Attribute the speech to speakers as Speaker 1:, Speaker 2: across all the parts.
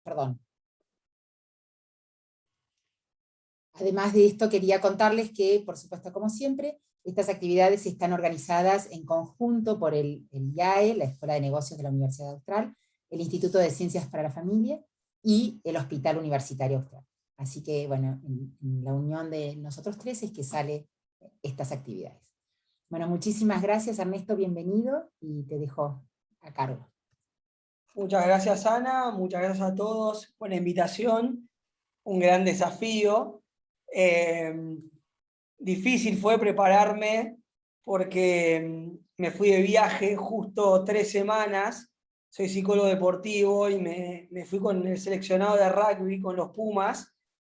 Speaker 1: Perdón. Además de esto, quería contarles que, por supuesto, como siempre, estas actividades están organizadas en conjunto por el IAE, la Escuela de Negocios de la Universidad Austral, el Instituto de Ciencias para la Familia y el Hospital Universitario Austral. Así que, bueno, en la unión de nosotros tres es que salen estas actividades. Bueno, muchísimas gracias, Ernesto, bienvenido, y te dejo a cargo.
Speaker 2: Muchas gracias, Ana, muchas gracias a todos por la invitación, un gran desafío. Difícil fue prepararme porque me fui de viaje justo 3 semanas, soy psicólogo deportivo y me fui con el seleccionado de rugby, con los Pumas,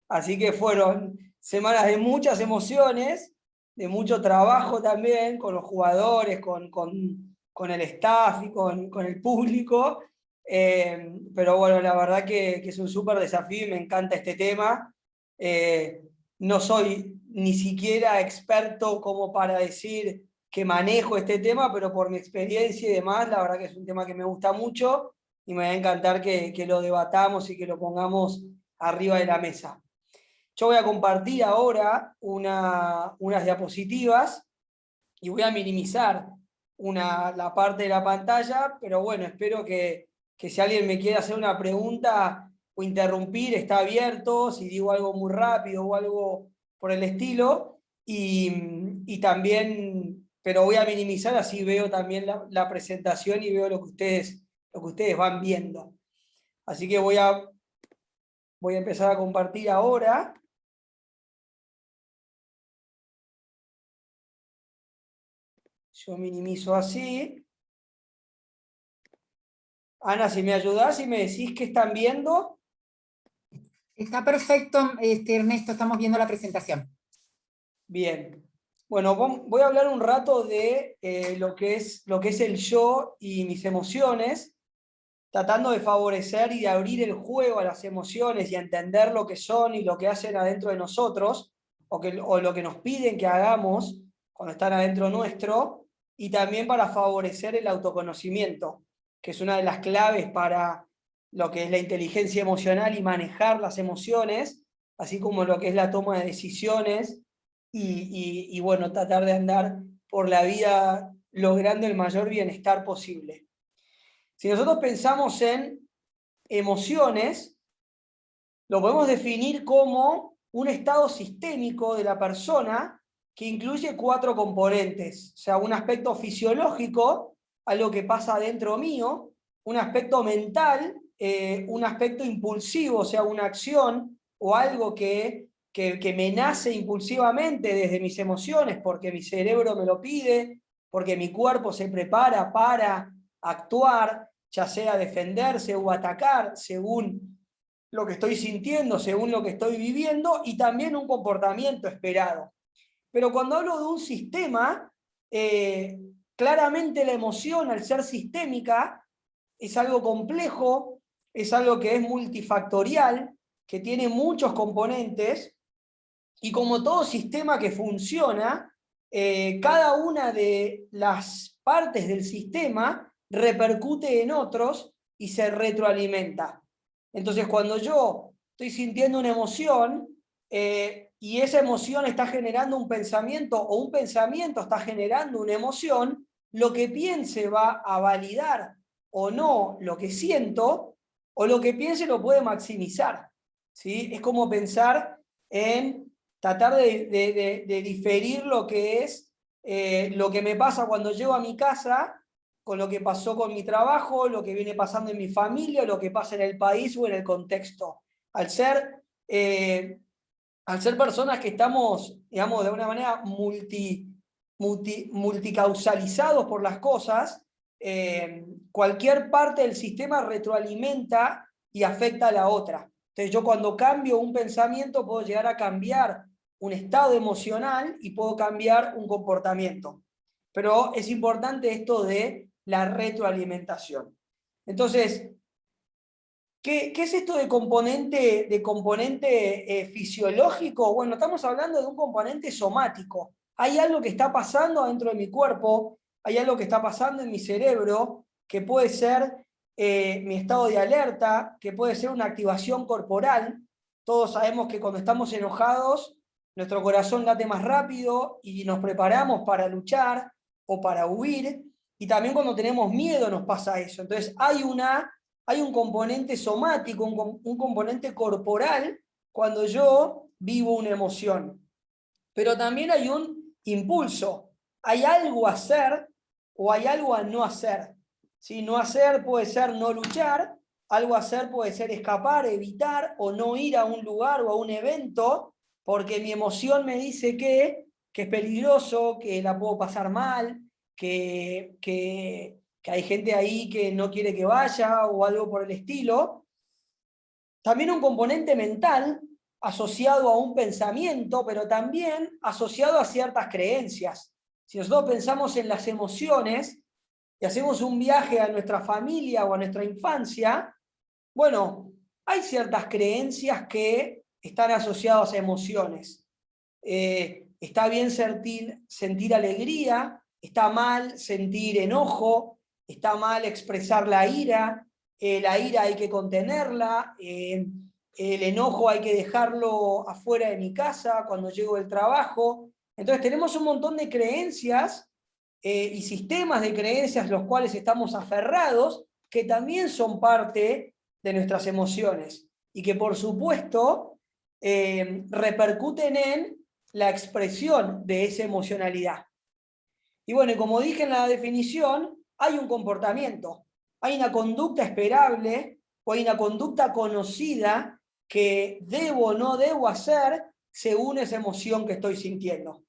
Speaker 2: así que fueron semanas de muchas emociones, de mucho trabajo también, con los jugadores, con el staff y con el público, pero bueno, la verdad que es un súper desafío y me encanta este tema. No soy ni siquiera experto como para decir que manejo este tema, pero por mi experiencia y demás, la verdad que es un tema que me gusta mucho y me va a encantar que lo debatamos y que lo pongamos arriba de la mesa. Yo voy a compartir ahora unas diapositivas y voy a minimizar la parte de la pantalla, pero bueno, espero que si alguien me quiere hacer una pregunta o interrumpir, está abierto, si digo algo muy rápido o algo por el estilo, y también, pero voy a minimizar, así veo también la presentación y veo lo que ustedes van viendo. Así que voy a empezar a compartir ahora. Yo minimizo así. Ana, si me ayudás y me decís qué están viendo.
Speaker 1: Está perfecto, Ernesto, estamos viendo la presentación.
Speaker 2: Bien. Bueno, voy a hablar un rato de lo que es el yo y mis emociones, tratando de favorecer y de abrir el juego a las emociones y a entender lo que son y lo que hacen adentro de nosotros, o lo que nos piden que hagamos cuando están adentro nuestro, y también para favorecer el autoconocimiento, que es una de las claves para lo que es la inteligencia emocional y manejar las emociones, así como lo que es la toma de decisiones y bueno, tratar de andar por la vida logrando el mayor bienestar posible. Si nosotros pensamos en emociones, lo podemos definir como un estado sistémico de la persona que incluye 4 componentes, o sea, un aspecto fisiológico, algo que pasa dentro mío, un aspecto mental, un aspecto impulsivo, o sea, una acción o algo que me nace impulsivamente desde mis emociones, porque mi cerebro me lo pide, porque mi cuerpo se prepara para actuar, ya sea defenderse o atacar, según lo que estoy sintiendo, según lo que estoy viviendo, y también un comportamiento esperado. Pero cuando hablo de un sistema, claramente la emoción, al ser sistémica, es algo complejo, es algo que es multifactorial, que tiene muchos componentes, y como todo sistema que funciona, cada una de las partes del sistema repercute en otros y se retroalimenta. Entonces, cuando yo estoy sintiendo una emoción y esa emoción está generando un pensamiento o un pensamiento está generando una emoción, lo que piense va a validar o no lo que siento, o lo que piense lo puede maximizar. ¿Sí? Es como pensar en tratar de diferir lo que es lo que me pasa cuando llego a mi casa con lo que pasó con mi trabajo, lo que viene pasando en mi familia, lo que pasa en el país o en el contexto. Al ser personas que estamos, digamos, de una manera multicausalizados por las cosas, cualquier parte del sistema retroalimenta y afecta a la otra. Entonces yo cuando cambio un pensamiento puedo llegar a cambiar un estado emocional y puedo cambiar un comportamiento. Pero es importante esto de la retroalimentación. Entonces, ¿qué es esto de componente fisiológico? Bueno, estamos hablando de un componente somático. Hay algo que está pasando dentro de mi cuerpo, hay algo que está pasando en mi cerebro, que puede ser mi estado de alerta, que puede ser una activación corporal. Todos sabemos que cuando estamos enojados, nuestro corazón late más rápido y nos preparamos para luchar o para huir. Y también cuando tenemos miedo nos pasa eso. Entonces hay un componente somático, un componente corporal cuando yo vivo una emoción. Pero también hay un impulso. Hay algo a hacer o hay algo a no hacer. ¿Sí? No hacer puede ser no luchar, algo a hacer puede ser escapar, evitar o no ir a un lugar o a un evento porque mi emoción me dice que es peligroso, que la puedo pasar mal, que hay gente ahí que no quiere que vaya o algo por el estilo. También un componente mental asociado a un pensamiento, pero también asociado a ciertas creencias. Si nosotros pensamos en las emociones y hacemos un viaje a nuestra familia o a nuestra infancia, bueno, hay ciertas creencias que están asociadas a emociones. Está bien sentir alegría, está mal sentir enojo, está mal expresar la ira hay que contenerla, el enojo hay que dejarlo afuera de mi casa cuando llego del trabajo. Entonces tenemos un montón de creencias y sistemas de creencias los cuales estamos aferrados, que también son parte de nuestras emociones y que por supuesto repercuten en la expresión de esa emocionalidad. Y bueno, y como dije en la definición, hay un comportamiento, hay una conducta esperable o hay una conducta conocida que debo o no debo hacer según esa emoción que estoy sintiendo.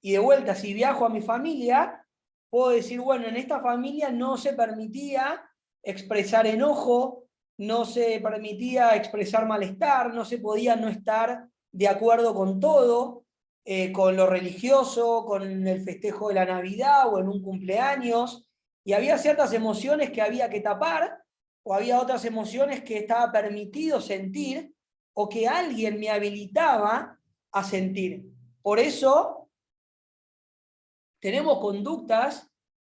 Speaker 2: Y de vuelta, si viajo a mi familia, puedo decir, bueno, en esta familia no se permitía expresar enojo, no se permitía expresar malestar, no se podía no estar de acuerdo con todo, con lo religioso, con el festejo de la Navidad o en un cumpleaños, y había ciertas emociones que había que tapar, o había otras emociones que estaba permitido sentir, o que alguien me habilitaba a sentir. Por eso tenemos conductas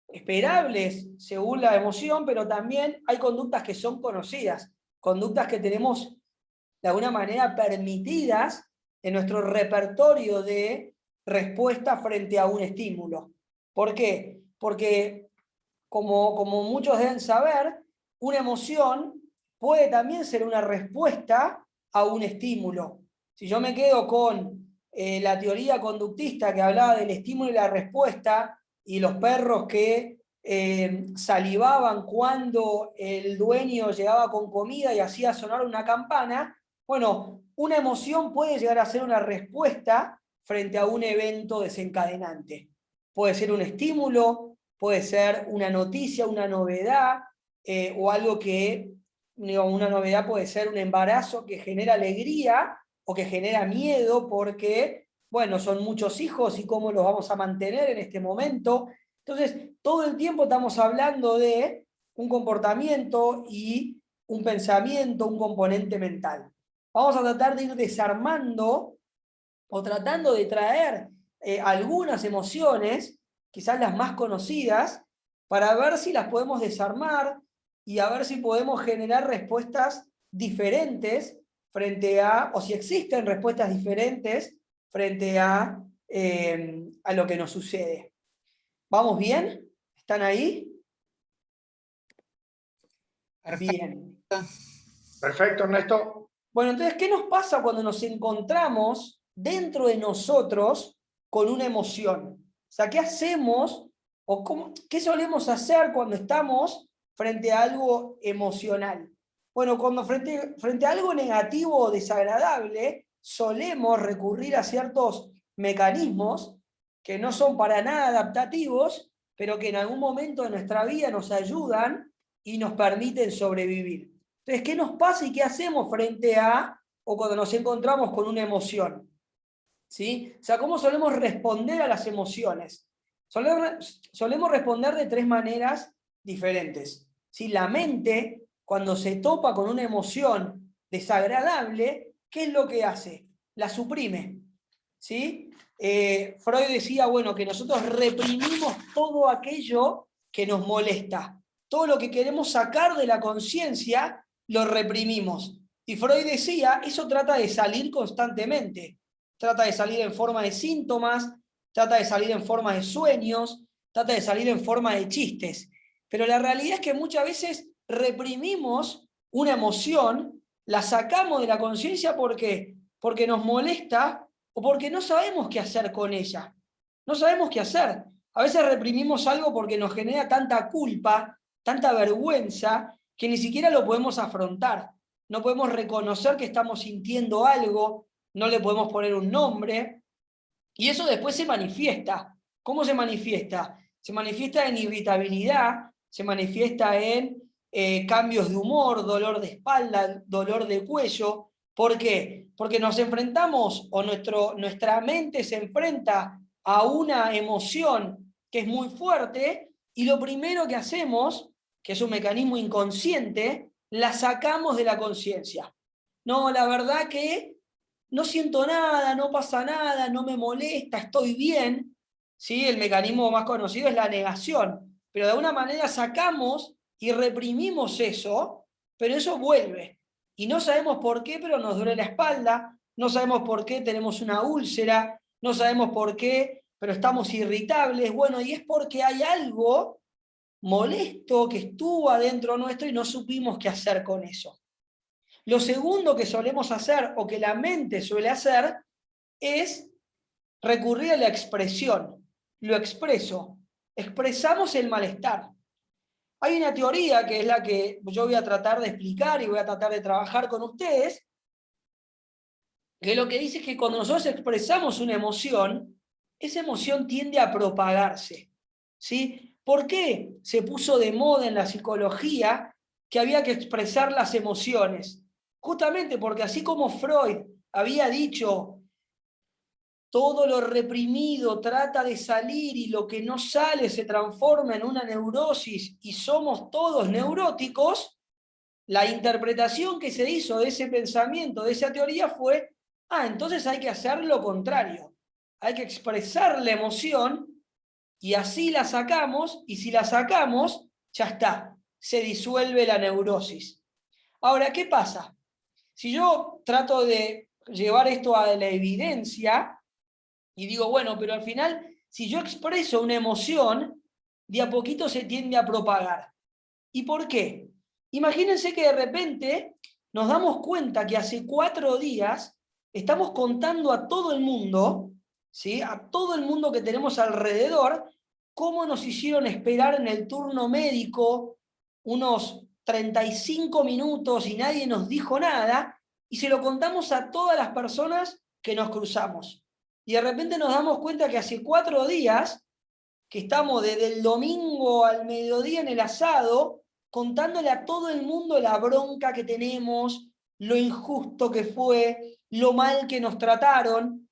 Speaker 2: esperables según la emoción, pero también hay conductas que son conocidas, conductas que tenemos de alguna manera permitidas en nuestro repertorio de respuesta frente a un estímulo. ¿Por qué? Porque, como muchos deben saber, una emoción puede también ser una respuesta a un estímulo. Si yo me quedo con la teoría conductista que hablaba del estímulo y la respuesta, y los perros que salivaban cuando el dueño llegaba con comida y hacía sonar una campana, bueno, una emoción puede llegar a ser una respuesta frente a un evento desencadenante. Puede ser un estímulo, puede ser una noticia, una novedad, o algo que, una novedad puede ser un embarazo que genera alegría o que genera miedo porque, bueno, son muchos hijos y cómo los vamos a mantener en este momento. Entonces, todo el tiempo estamos hablando de un comportamiento y un pensamiento, un componente mental. Vamos a tratar de ir desarmando o tratando de traer algunas emociones, quizás las más conocidas, para ver si las podemos desarmar y a ver si podemos generar respuestas diferentes frente a, o si existen respuestas diferentes frente a lo que nos sucede. ¿Vamos bien? ¿Están ahí?
Speaker 1: Perfecto.
Speaker 2: Bien.
Speaker 3: Perfecto, Ernesto.
Speaker 2: Bueno, entonces, ¿qué nos pasa cuando nos encontramos dentro de nosotros con una emoción? O sea, ¿qué hacemos o qué solemos hacer cuando estamos frente a algo emocional? Bueno, cuando frente a algo negativo o desagradable, solemos recurrir a ciertos mecanismos que no son para nada adaptativos, pero que en algún momento de nuestra vida nos ayudan y nos permiten sobrevivir. Entonces, ¿qué nos pasa y qué hacemos frente a, o cuando nos encontramos con una emoción? ¿Sí? O sea, ¿cómo solemos responder a las emociones? Solemos responder de tres maneras diferentes. ¿Sí? La mente, cuando se topa con una emoción desagradable, ¿qué es lo que hace? La suprime. ¿Sí? Freud decía, bueno, que nosotros reprimimos todo aquello que nos molesta. todo lo que queremos sacar de la conciencia, lo reprimimos. Y Freud decía, eso trata de salir constantemente. Trata de salir en forma de síntomas, trata de salir en forma de sueños, trata de salir en forma de chistes. Pero la realidad es que muchas veces reprimimos una emoción, la sacamos de la conciencia, ¿por qué? Porque nos molesta o porque no sabemos qué hacer con ella. No sabemos qué hacer. A veces reprimimos algo porque nos genera tanta culpa, tanta vergüenza, que ni siquiera lo podemos afrontar. No podemos reconocer que estamos sintiendo algo, no le podemos poner un nombre, y eso después se manifiesta. ¿Cómo se manifiesta? Se manifiesta en irritabilidad, se manifiesta en cambios de humor, dolor de espalda, dolor de cuello. ¿Por qué? Porque nos enfrentamos, o nuestra mente se enfrenta a una emoción que es muy fuerte, y lo primero que hacemos, que es un mecanismo inconsciente, la sacamos de la conciencia. No, la verdad que no siento nada, no pasa nada, no me molesta, estoy bien. ¿Sí? El mecanismo más conocido es la negación, pero de alguna manera sacamos y reprimimos eso, pero eso vuelve. Y no sabemos por qué, pero nos duele la espalda, no sabemos por qué tenemos una úlcera, no sabemos por qué, pero estamos irritables. Bueno, y es porque hay algo molesto que estuvo adentro nuestro y no supimos qué hacer con eso. Lo segundo que solemos hacer, o que la mente suele hacer, es recurrir a la expresión. Lo expreso. Expresamos el malestar. Hay una teoría que es la que yo voy a tratar de explicar y voy a tratar de trabajar con ustedes, que lo que dice es que cuando nosotros expresamos una emoción, esa emoción tiende a propagarse. ¿Sí? ¿Por qué se puso de moda en la psicología que había que expresar las emociones? Justamente porque así como Freud había dicho, todo lo reprimido trata de salir y lo que no sale se transforma en una neurosis y somos todos neuróticos, la interpretación que se hizo de ese pensamiento, de esa teoría fue, entonces hay que hacer lo contrario. Hay que expresar la emoción y así la sacamos, y si la sacamos, ya está, se disuelve la neurosis. Ahora, ¿qué pasa? Si yo trato de llevar esto a la evidencia y digo, bueno, pero al final, si yo expreso una emoción, de a poquito se tiende a propagar. ¿Y por qué? Imagínense que de repente nos damos cuenta que hace 4 días estamos contando a todo el mundo, ¿sí? A todo el mundo que tenemos alrededor, cómo nos hicieron esperar en el turno médico unos 35 minutos y nadie nos dijo nada, y se lo contamos a todas las personas que nos cruzamos. Y de repente nos damos cuenta que hace 4 días, que estamos desde el domingo al mediodía en el asado, contándole a todo el mundo la bronca que tenemos, lo injusto que fue, lo mal que nos trataron.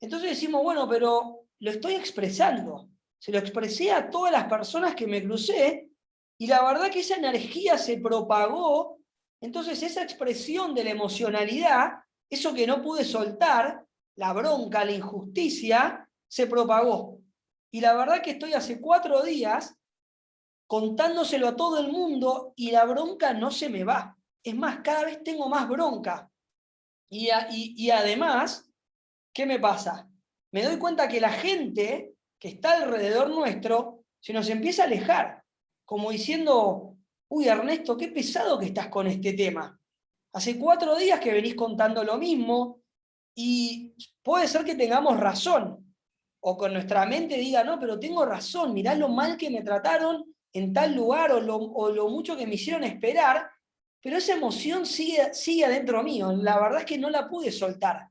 Speaker 2: Entonces decimos, bueno, pero lo estoy expresando. Se lo expresé a todas las personas que me crucé, y la verdad que esa energía se propagó. Entonces esa expresión de la emocionalidad, eso que no pude soltar, la bronca, la injusticia, se propagó. Y la verdad que estoy hace 4 días contándoselo a todo el mundo y la bronca no se me va. Es más, cada vez tengo más bronca. Y además, ¿qué me pasa? Me doy cuenta que la gente que está alrededor nuestro se nos empieza a alejar, como diciendo, uy, Ernesto, qué pesado que estás con este tema. Hace 4 días que venís contando lo mismo, y puede ser que tengamos razón, o con nuestra mente diga, no, pero tengo razón, mirá lo mal que me trataron en tal lugar, o lo mucho que me hicieron esperar, pero esa emoción sigue adentro mío. La verdad es que no la pude soltar.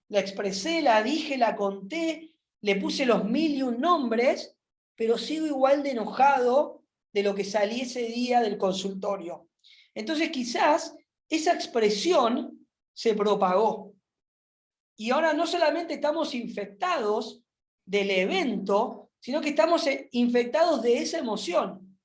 Speaker 2: La expresé, la dije, la conté, le puse los 1001 nombres, pero sigo igual de enojado de lo que salí ese día del consultorio. Entonces quizás esa expresión se propagó. Y ahora no solamente estamos infectados del evento, sino que estamos infectados de esa emoción.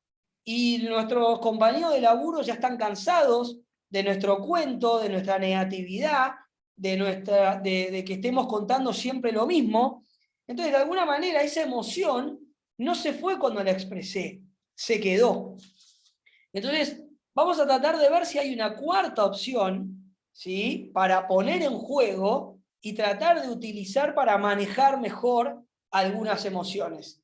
Speaker 2: Y nuestros compañeros de laburo ya están cansados de nuestro cuento, de nuestra negatividad, de que estemos contando siempre lo mismo. Entonces, de alguna manera, esa emoción no se fue cuando la expresé, se quedó. Entonces, vamos a tratar de ver si hay una cuarta opción, ¿sí?, para poner en juego y tratar de utilizar para manejar mejor algunas emociones.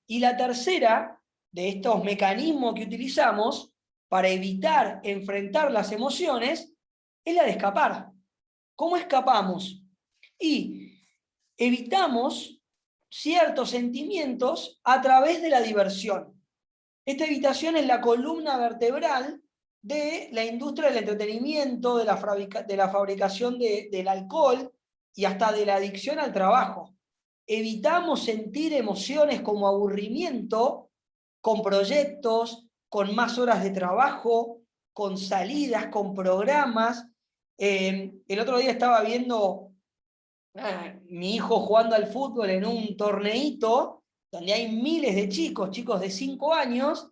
Speaker 2: Y la tercera de estos mecanismos que utilizamos para evitar enfrentar las emociones es la de escapar. ¿Cómo escapamos? Y evitamos ciertos sentimientos a través de la diversión. Esta evitación es la columna vertebral de la industria del entretenimiento, de la fabricación del alcohol y hasta de la adicción al trabajo. Evitamos sentir emociones como aburrimiento con proyectos, con más horas de trabajo, con salidas, con programas. El otro día estaba viendo mi hijo jugando al fútbol en un torneito donde hay miles de chicos de 5 años,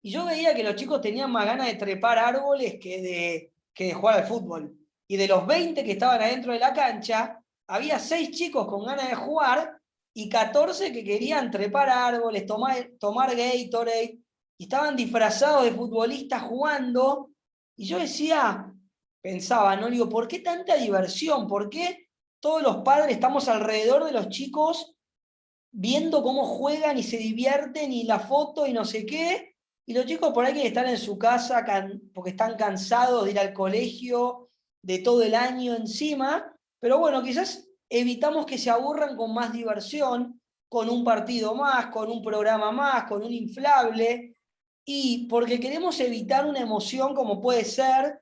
Speaker 2: y yo veía que los chicos tenían más ganas de trepar árboles que de jugar al fútbol. Y de los 20 que estaban adentro de la cancha, había 6 chicos con ganas de jugar y 14 que querían trepar árboles, tomar Gatorade, y estaban disfrazados de futbolistas jugando. Y yo pensaba, ¿no? Digo, ¿por qué tanta diversión? ¿Por qué todos los padres estamos alrededor de los chicos viendo cómo juegan y se divierten y la foto y no sé qué? Y los chicos por ahí que están en su casa porque están cansados de ir al colegio, de todo el año encima, pero bueno, quizás evitamos que se aburran con más diversión, con un partido más, con un programa más, con un inflable, y porque queremos evitar una emoción como puede ser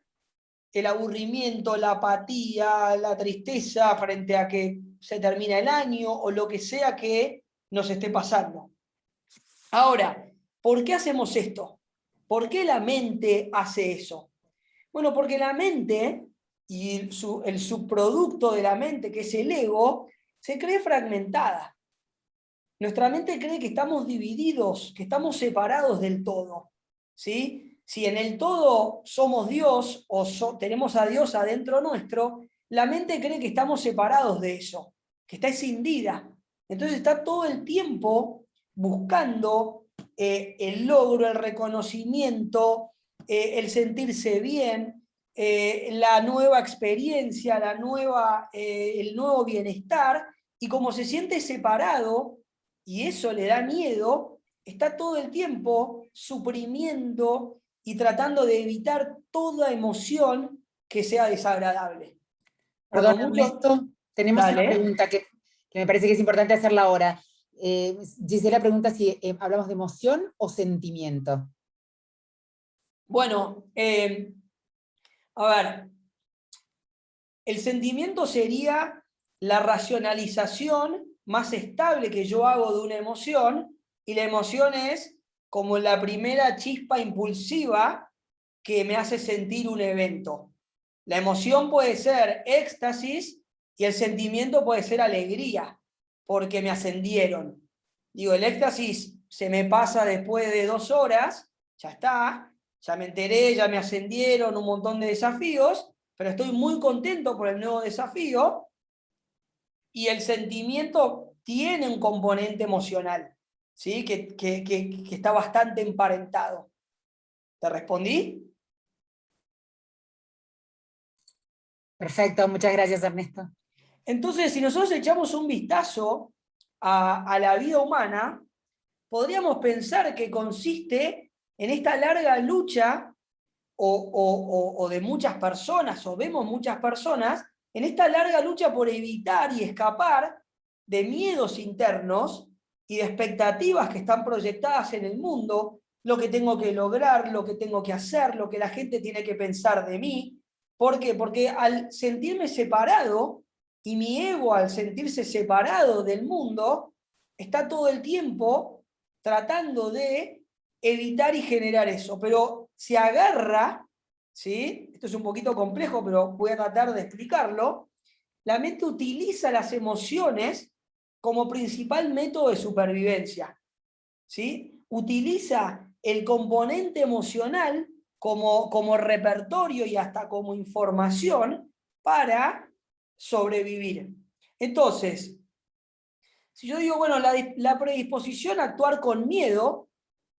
Speaker 2: el aburrimiento, la apatía, la tristeza frente a que se termina el año o lo que sea que nos esté pasando. Ahora, ¿por qué hacemos esto? ¿Por qué la mente hace eso? Bueno, porque la mente y el subproducto de la mente, que es el ego, se cree fragmentada. Nuestra mente cree que estamos divididos, que estamos separados del todo, ¿sí? Si en el todo somos Dios o tenemos a Dios adentro nuestro, la mente cree que estamos separados de eso, que está escindida. Entonces está todo el tiempo buscando el logro, el reconocimiento, el sentirse bien, la nueva experiencia, el nuevo bienestar, y como se siente separado, y eso le da miedo, está todo el tiempo suprimiendo y tratando de evitar toda emoción que sea desagradable.
Speaker 1: Perdón, Ernesto, tenemos una
Speaker 2: Dale.
Speaker 1: pregunta que me parece que es importante hacerla ahora. Gisela pregunta si hablamos de emoción o sentimiento.
Speaker 2: Bueno, a ver, el sentimiento sería la racionalización más estable que yo hago de una emoción, y la emoción es como la primera chispa impulsiva que me hace sentir un evento. La emoción puede ser éxtasis y el sentimiento puede ser alegría, porque me ascendieron. Digo, el éxtasis se me pasa después de 2 horas, ya está, ya me enteré, ya me ascendieron, un montón de desafíos, pero estoy muy contento por el nuevo desafío, y el sentimiento tiene un componente emocional, ¿sí? que está bastante emparentado. ¿Te respondí?
Speaker 1: Perfecto, muchas gracias, Ernesto.
Speaker 2: Entonces, si nosotros echamos un vistazo a la vida humana, podríamos pensar que consiste en esta larga lucha o de muchas personas, o vemos muchas personas, en esta larga lucha por evitar y escapar de miedos internos y de expectativas que están proyectadas en el mundo, lo que tengo que lograr, lo que tengo que hacer, lo que la gente tiene que pensar de mí. ¿Por qué? Porque al sentirme separado, y mi ego al sentirse separado del mundo, está todo el tiempo tratando de evitar y generar eso, pero se agarra, ¿sí? Esto es un poquito complejo, pero voy a tratar de explicarlo. La mente utiliza las emociones como principal método de supervivencia, ¿sí? Utiliza el componente emocional como repertorio y hasta como información para sobrevivir. Entonces, si yo digo, bueno, la predisposición a actuar con miedo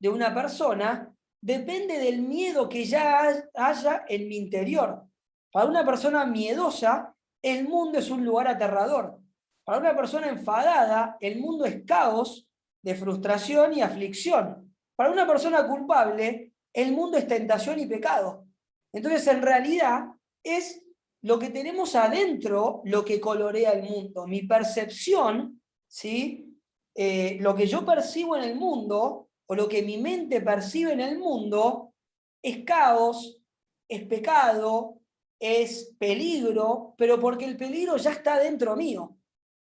Speaker 2: de una persona depende del miedo que ya haya en mi interior. Para una persona miedosa, el mundo es un lugar aterrador. Para una persona enfadada, el mundo es caos de frustración y aflicción. Para una persona culpable, el mundo es tentación y pecado. Entonces, en realidad, es lo que tenemos adentro lo que colorea el mundo. Mi percepción, ¿sí? Lo que yo percibo en el mundo, o lo que mi mente percibe en el mundo, es caos, es pecado, es peligro, pero porque el peligro ya está dentro mío,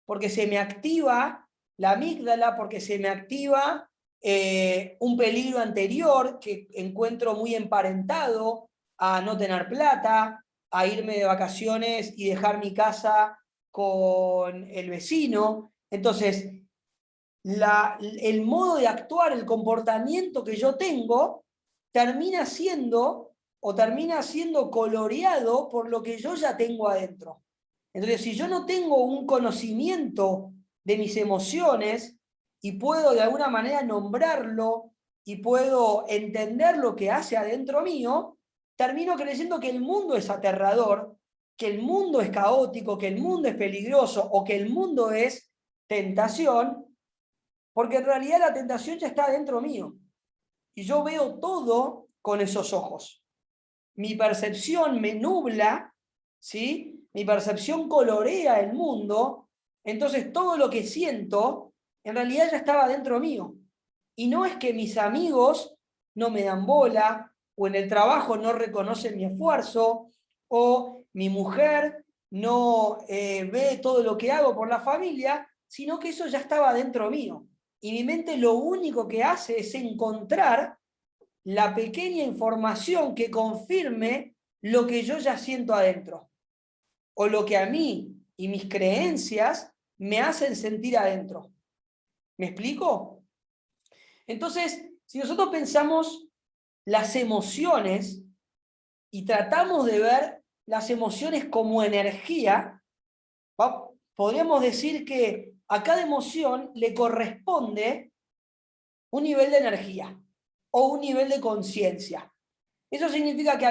Speaker 2: porque se me activa la amígdala, porque se me activa un peligro anterior que encuentro muy emparentado a no tener plata, a irme de vacaciones y dejar mi casa con el vecino. Entonces, el modo de actuar, el comportamiento que yo tengo, termina siendo coloreado por lo que yo ya tengo adentro. Entonces, si yo no tengo un conocimiento de mis emociones y puedo de alguna manera nombrarlo y puedo entender lo que hace adentro mío, termino creyendo que el mundo es aterrador, que el mundo es caótico, que el mundo es peligroso o que el mundo es tentación, porque en realidad la tentación ya está dentro mío. Y yo veo todo con esos ojos. Mi percepción me nubla, ¿sí? Mi percepción colorea el mundo. Entonces todo lo que siento, en realidad ya estaba dentro mío. Y no es que mis amigos no me dan bola, o en el trabajo no reconocen mi esfuerzo, o mi mujer no ve todo lo que hago por la familia, sino que eso ya estaba dentro mío. Y mi mente lo único que hace es encontrar la pequeña información que confirme lo que yo ya siento adentro, o lo que a mí y mis creencias me hacen sentir adentro. ¿Me explico? Entonces, si nosotros pensamos las emociones y tratamos de ver las emociones como energía, podríamos decir que a cada emoción le corresponde un nivel de energía o un nivel de conciencia. Eso significa que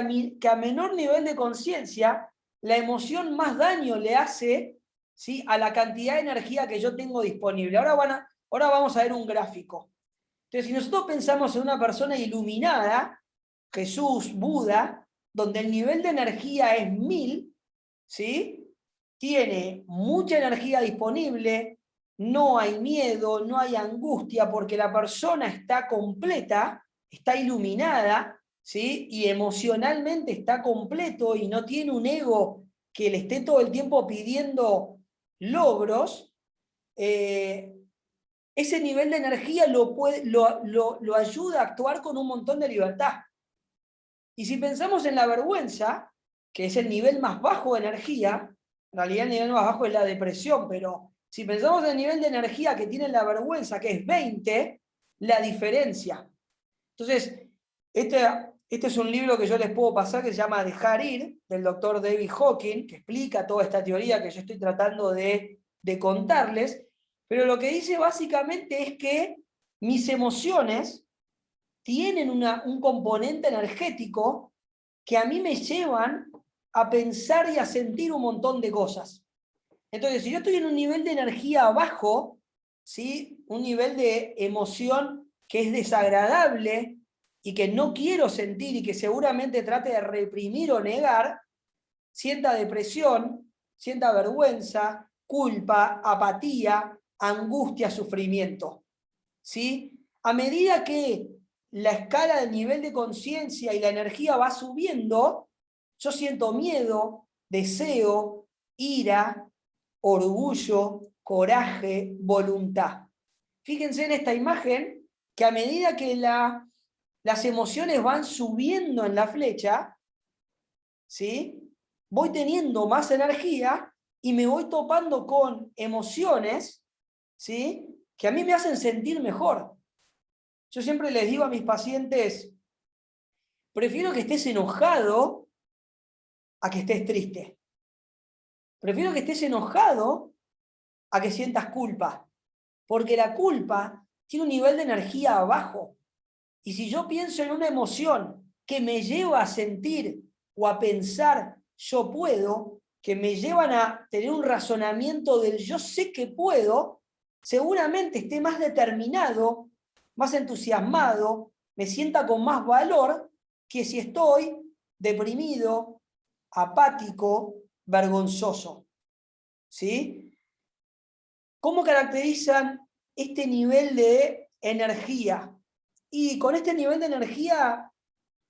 Speaker 2: a menor nivel de conciencia, la emoción más daño le hace, ¿sí?, a la cantidad de energía que yo tengo disponible. Ahora vamos a ver un gráfico. Entonces, si nosotros pensamos en una persona iluminada, Jesús, Buda, donde el nivel de energía es 1000, ¿sí?, tiene mucha energía disponible, no hay miedo, no hay angustia, porque la persona está completa, está iluminada, ¿sí?, y emocionalmente está completo y no tiene un ego que le esté todo el tiempo pidiendo logros. Ese nivel de energía lo ayuda a actuar con un montón de libertad. Y si pensamos en la vergüenza, que es el nivel más bajo de energía, en realidad el nivel más bajo es la depresión, pero si pensamos en el nivel de energía que tiene la vergüenza, que es 20, la diferencia. Entonces, este es un libro que yo les puedo pasar que se llama Dejar ir, del doctor David Hawking, que explica toda esta teoría que yo estoy tratando de contarles, pero lo que dice básicamente es que mis emociones tienen un componente energético que a mí me llevan a pensar y a sentir un montón de cosas. Entonces, si yo estoy en un nivel de energía bajo, ¿sí?, un nivel de emoción que es desagradable y que no quiero sentir y que seguramente trate de reprimir o negar, sienta depresión, sienta vergüenza, culpa, apatía, angustia, sufrimiento. ¿Sí? A medida que la escala del nivel de conciencia y la energía va subiendo, yo siento miedo, deseo, ira, orgullo, coraje, voluntad. Fíjense en esta imagen que a medida que las emociones van subiendo en la flecha, ¿sí?, voy teniendo más energía y me voy topando con emociones, ¿sí?, que a mí me hacen sentir mejor. Yo siempre les digo a mis pacientes, prefiero que estés enojado a que estés triste. Prefiero que estés enojado a que sientas culpa, porque la culpa tiene un nivel de energía bajo. Y si yo pienso en una emoción que me lleva a sentir o a pensar yo puedo, que me llevan a tener un razonamiento del yo sé que puedo, seguramente esté más determinado, más entusiasmado, me sienta con más valor que si estoy deprimido, apático, vergonzoso. ¿Sí? ¿Cómo caracterizan este nivel de energía? Y con este nivel de energía,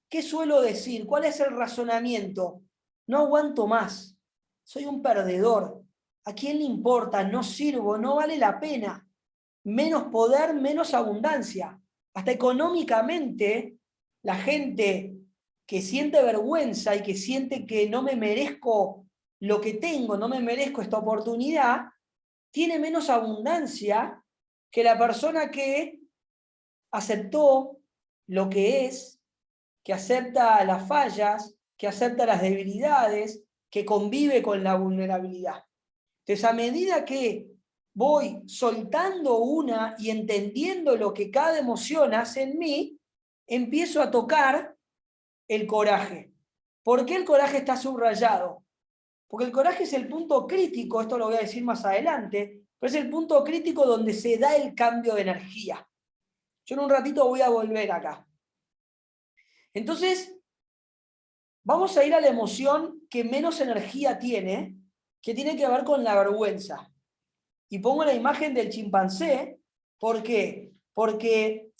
Speaker 2: ¿qué suelo decir? ¿Cuál es el razonamiento? No aguanto más. Soy un perdedor. ¿A quién le importa? No sirvo, no vale la pena. Menos poder, menos abundancia. Hasta económicamente, la gente que siente vergüenza y que siente que no me merezco lo que tengo, no me merezco esta oportunidad, tiene menos abundancia que la persona que aceptó lo que es, que acepta las fallas, que acepta las debilidades, que convive con la vulnerabilidad. Entonces, a medida que voy soltando una y entendiendo lo que cada emoción hace en mí, empiezo a tocar el coraje. ¿Por qué el coraje está subrayado? Porque el coraje es el punto crítico, esto lo voy a decir más adelante, pero es el punto crítico donde se da el cambio de energía. Yo en un ratito voy a volver acá. Entonces, vamos a ir a la emoción que menos energía tiene, que tiene que ver con la vergüenza. Y pongo la imagen del chimpancé. ¿Por qué? Porque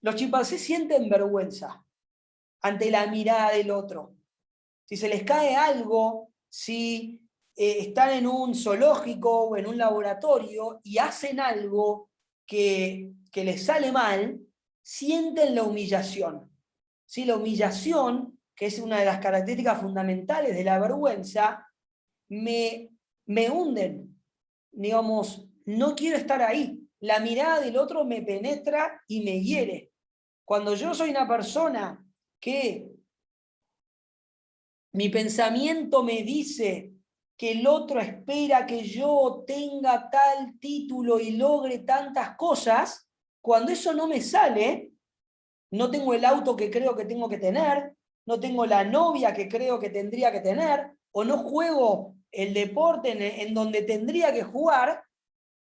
Speaker 2: los chimpancés sienten vergüenza ante la mirada del otro. Si se les cae algo, si están en un zoológico o en un laboratorio y hacen algo que les sale mal, sienten la humillación. ¿Sí? La humillación, que es una de las características fundamentales de la vergüenza, me hunden. Digamos, no quiero estar ahí. La mirada del otro me penetra y me hiere. Cuando yo soy una persona que mi pensamiento me dice que el otro espera que yo tenga tal título y logre tantas cosas, cuando eso no me sale, no tengo el auto que creo que tengo que tener, no tengo la novia que creo que tendría que tener, o no juego el deporte en donde tendría que jugar,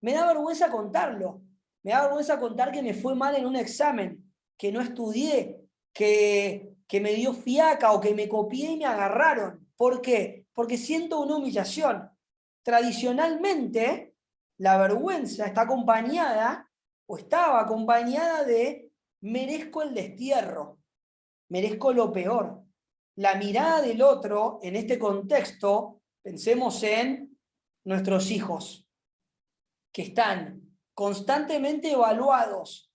Speaker 2: me da vergüenza contarlo. Me da vergüenza contar que me fue mal en un examen, que no estudié, que me dio fiaca o que me copié y me agarraron. ¿Por qué? Porque siento una humillación. Tradicionalmente, la vergüenza está acompañada o estaba acompañada de merezco el destierro, merezco lo peor. La mirada del otro, en este contexto, pensemos en nuestros hijos, que están constantemente evaluados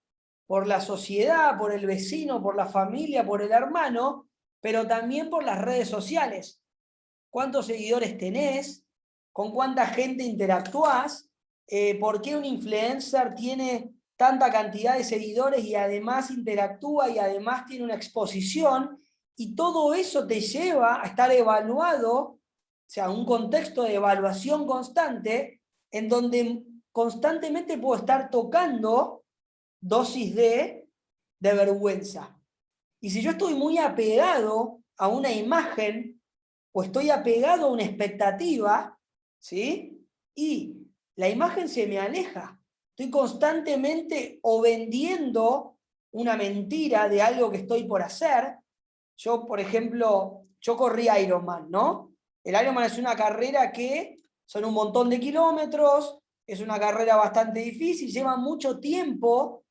Speaker 2: por la sociedad, por el vecino, por la familia, por el hermano, pero también por las redes sociales. ¿Cuántos seguidores tenés? ¿Con cuánta gente interactuás? ¿Por qué un influencer tiene tanta cantidad de seguidores y además interactúa y además tiene una exposición? Y todo eso te lleva a estar evaluado, o sea, un contexto de evaluación constante en donde constantemente puedo estar tocando dosis de vergüenza. Y si yo estoy muy apegado a una imagen o estoy apegado a una expectativa, ¿sí? Y la imagen se me aleja. Estoy constantemente o vendiendo una mentira de algo que estoy por hacer. Yo, por ejemplo, yo corrí Ironman, ¿no? El Ironman es una carrera que son un montón de kilómetros, es una carrera bastante difícil, lleva mucho tiempo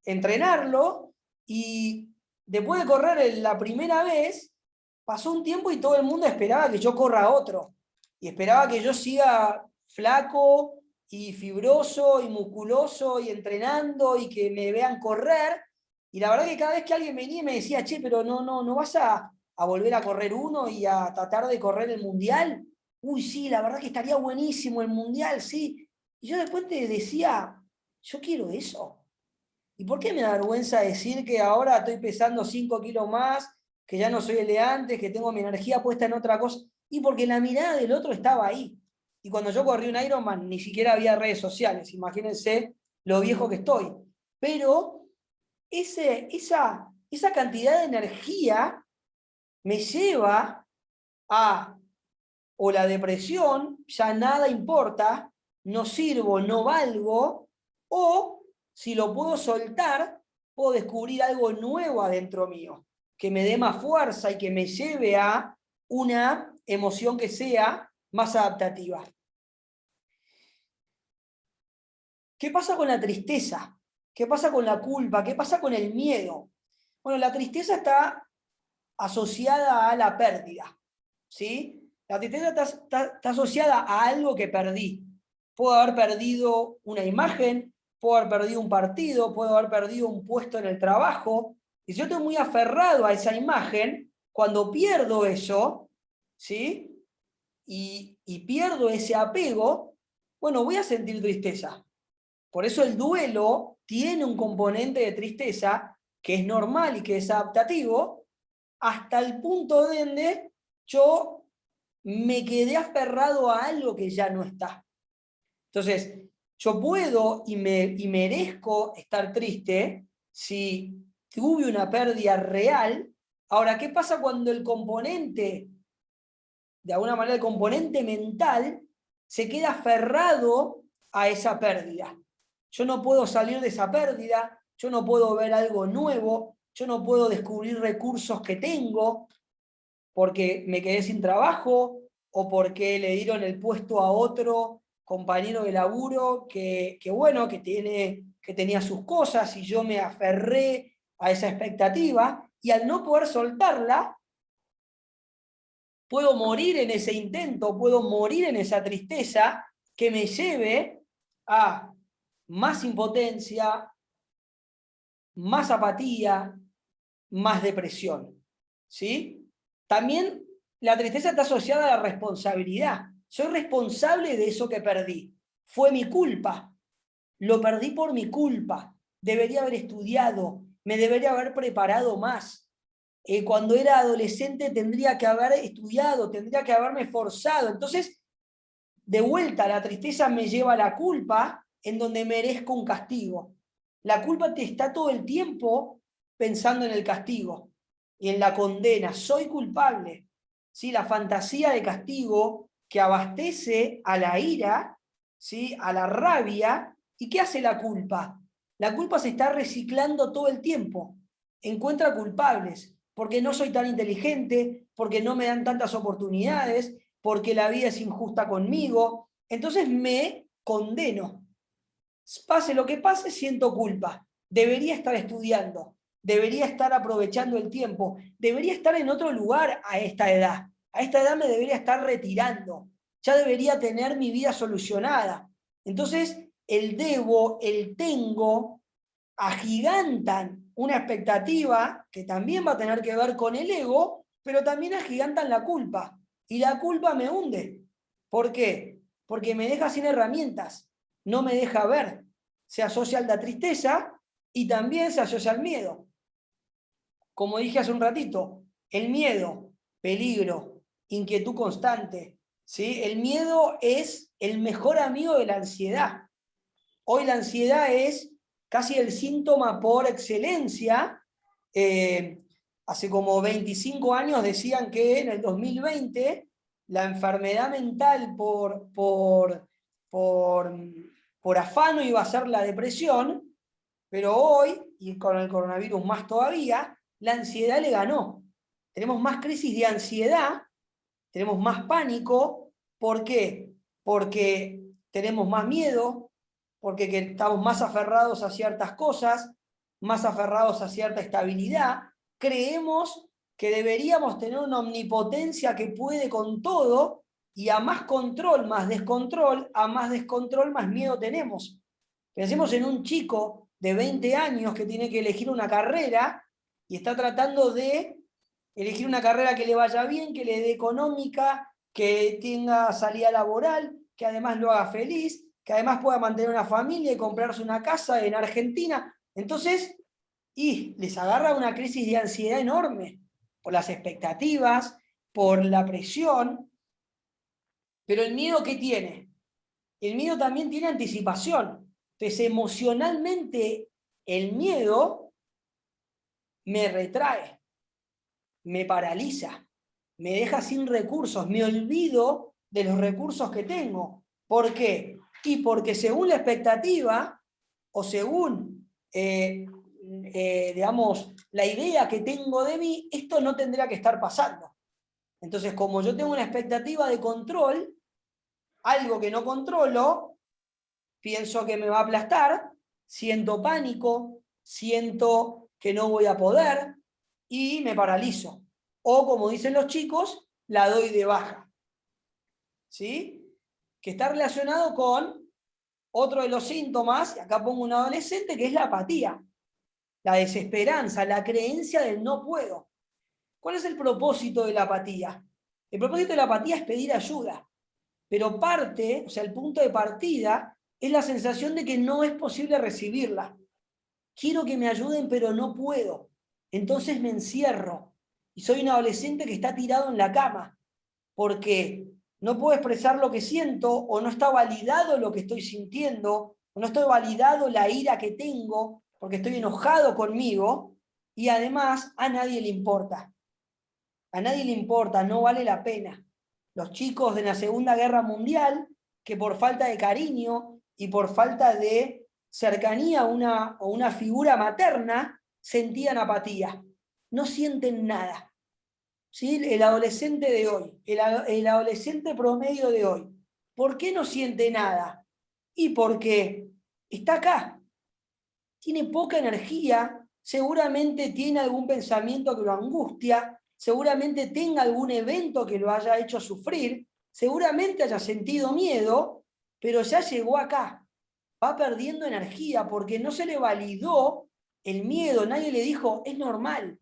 Speaker 2: entrenarlo, y después de correr la primera vez, pasó un tiempo y todo el mundo esperaba que yo corra otro, y esperaba que yo siga flaco y fibroso y musculoso y entrenando y que me vean correr. Y la verdad que cada vez que alguien venía y me decía, che, pero no vas a volver a correr uno y a tratar de correr el mundial. Uy, sí, la verdad que estaría buenísimo el mundial, sí. Y yo después te decía, yo quiero eso. ¿Y por qué me da vergüenza decir que ahora estoy pesando 5 kilos más, que ya no soy el de antes, que tengo mi energía puesta en otra cosa? Y porque la mirada del otro estaba ahí. Y cuando yo corrí un Ironman, ni siquiera había redes sociales. Imagínense lo viejo que estoy. Pero esa cantidad de energía me lleva a, o la depresión, ya nada importa, no sirvo, no valgo, o si lo puedo soltar, puedo descubrir algo nuevo adentro mío, que me dé más fuerza y que me lleve a una emoción que sea más adaptativa. ¿Qué pasa con la tristeza? ¿Qué pasa con la culpa? ¿Qué pasa con el miedo? Bueno, la tristeza está asociada a la pérdida, ¿sí? La tristeza está asociada a algo que perdí. Puedo haber perdido una imagen, puedo haber perdido un partido, puedo haber perdido un puesto en el trabajo. Y si yo estoy muy aferrado a esa imagen, cuando pierdo eso, ¿sí? Y pierdo ese apego, bueno, voy a sentir tristeza. Por eso el duelo tiene un componente de tristeza que es normal y que es adaptativo, hasta el punto donde yo me quedé aferrado a algo que ya no está. Entonces, yo puedo y merezco estar triste si tuve una pérdida real. Ahora, ¿qué pasa cuando el componente, de alguna manera el componente mental, se queda aferrado a esa pérdida? Yo no puedo salir de esa pérdida, yo no puedo ver algo nuevo, yo no puedo descubrir recursos que tengo porque me quedé sin trabajo o porque le dieron el puesto a otro compañero de laburo bueno, que tenía sus cosas y yo me aferré a esa expectativa y al no poder soltarla, puedo morir en ese intento, puedo morir en esa tristeza que me lleve a más impotencia, más apatía, más depresión. ¿Sí? También la tristeza está asociada a la responsabilidad. Soy responsable de eso que perdí. Fue mi culpa. Lo perdí por mi culpa. Debería haber estudiado, me debería haber preparado más. Cuando era adolescente tendría que haber estudiado, tendría que haberme esforzado. Entonces, de vuelta, la tristeza me lleva a la culpa, en donde merezco un castigo. La culpa te está todo el tiempo pensando en el castigo y en la condena. Soy culpable. ¿Sí? La fantasía de castigo que abastece a la ira, ¿sí? A la rabia. ¿Y qué hace la culpa? La culpa se está reciclando todo el tiempo. Encuentra culpables, porque no soy tan inteligente, porque no me dan tantas oportunidades, porque la vida es injusta conmigo. Entonces me condeno. Pase lo que pase, siento culpa. Debería estar estudiando, debería estar aprovechando el tiempo, debería estar en otro lugar a esta edad. A esta edad me debería estar retirando, ya debería tener mi vida solucionada. Entonces, el debo, el tengo, agigantan una expectativa que también va a tener que ver con el ego, pero también agigantan la culpa. Y la culpa me hunde. ¿Por qué? Porque me deja sin herramientas, no me deja ver. Se asocia a la tristeza y también se asocia al miedo. Como dije hace un ratito, el miedo, peligro, inquietud constante. ¿Sí? El miedo es el mejor amigo de la ansiedad. Hoy la ansiedad es casi el síntoma por excelencia. Hace como 25 años decían que en el 2020 la enfermedad mental por afano iba a ser la depresión, pero hoy, y con el coronavirus más todavía, la ansiedad le ganó. Tenemos más crisis de ansiedad, tenemos más pánico. ¿Por qué? Porque tenemos más miedo, porque estamos más aferrados a ciertas cosas, más aferrados a cierta estabilidad. Creemos que deberíamos tener una omnipotencia que puede con todo, y a más control, más descontrol, a más descontrol, más miedo tenemos. Pensemos en un chico de 20 años que tiene que elegir una carrera y está tratando de elegir una carrera que le vaya bien, que le dé económica, que tenga salida laboral, que además lo haga feliz, que además pueda mantener una familia y comprarse una casa en Argentina. Entonces, les agarra una crisis de ansiedad enorme por las expectativas, por la presión. Pero el miedo, ¿qué tiene? El miedo también tiene anticipación. Entonces, emocionalmente, el miedo me retrae, me paraliza, me deja sin recursos, me olvido de los recursos que tengo. ¿Por qué? Y porque según la expectativa, o según, digamos, la idea que tengo de mí, esto no tendría que estar pasando. Entonces, como yo tengo una expectativa de control, algo que no controlo, pienso que me va a aplastar, siento pánico, siento que no voy a poder y me paralizo. O, como dicen los chicos, la doy de baja. ¿Sí? Que está relacionado con otro de los síntomas, y acá pongo un adolescente, que es la apatía, la desesperanza, la creencia del no puedo. ¿Cuál es el propósito de la apatía? El propósito de la apatía es pedir ayuda, pero parte, o sea, el punto de partida es la sensación de que no es posible recibirla. Quiero que me ayuden, pero no puedo. Entonces me encierro y soy un adolescente que está tirado en la cama porque no puedo expresar lo que siento o no está validado lo que estoy sintiendo o no estoy validado la ira que tengo porque estoy enojado conmigo y además a nadie le importa. A nadie le importa, no vale la pena. Los chicos de la Segunda Guerra Mundial, que por falta de cariño y por falta de cercanía a una figura materna, sentían apatía. No sienten nada. ¿Sí? El adolescente de hoy, el adolescente promedio de hoy, ¿por qué no siente nada? Y porque está acá, tiene poca energía, seguramente tiene algún pensamiento que lo angustia, seguramente tenga algún evento que lo haya hecho sufrir, seguramente haya sentido miedo, pero ya llegó acá, va perdiendo energía porque no se le validó el miedo, nadie le dijo, es normal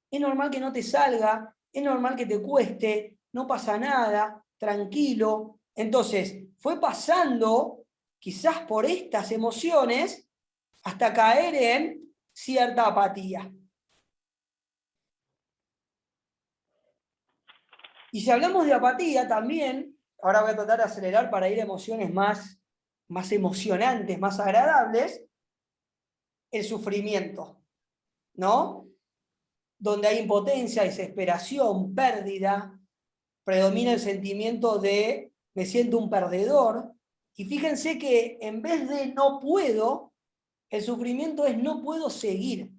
Speaker 2: que no te salga, es normal que te cueste, no pasa nada, tranquilo. Entonces, fue pasando quizás por estas emociones hasta caer en cierta apatía. Y si hablamos de apatía también, ahora voy a tratar de acelerar para ir a emociones más emocionantes, más agradables, el sufrimiento, ¿no? Donde hay impotencia, desesperación, pérdida, predomina el sentimiento de me siento un perdedor. Y fíjense que en vez de no puedo, el sufrimiento es no puedo seguir,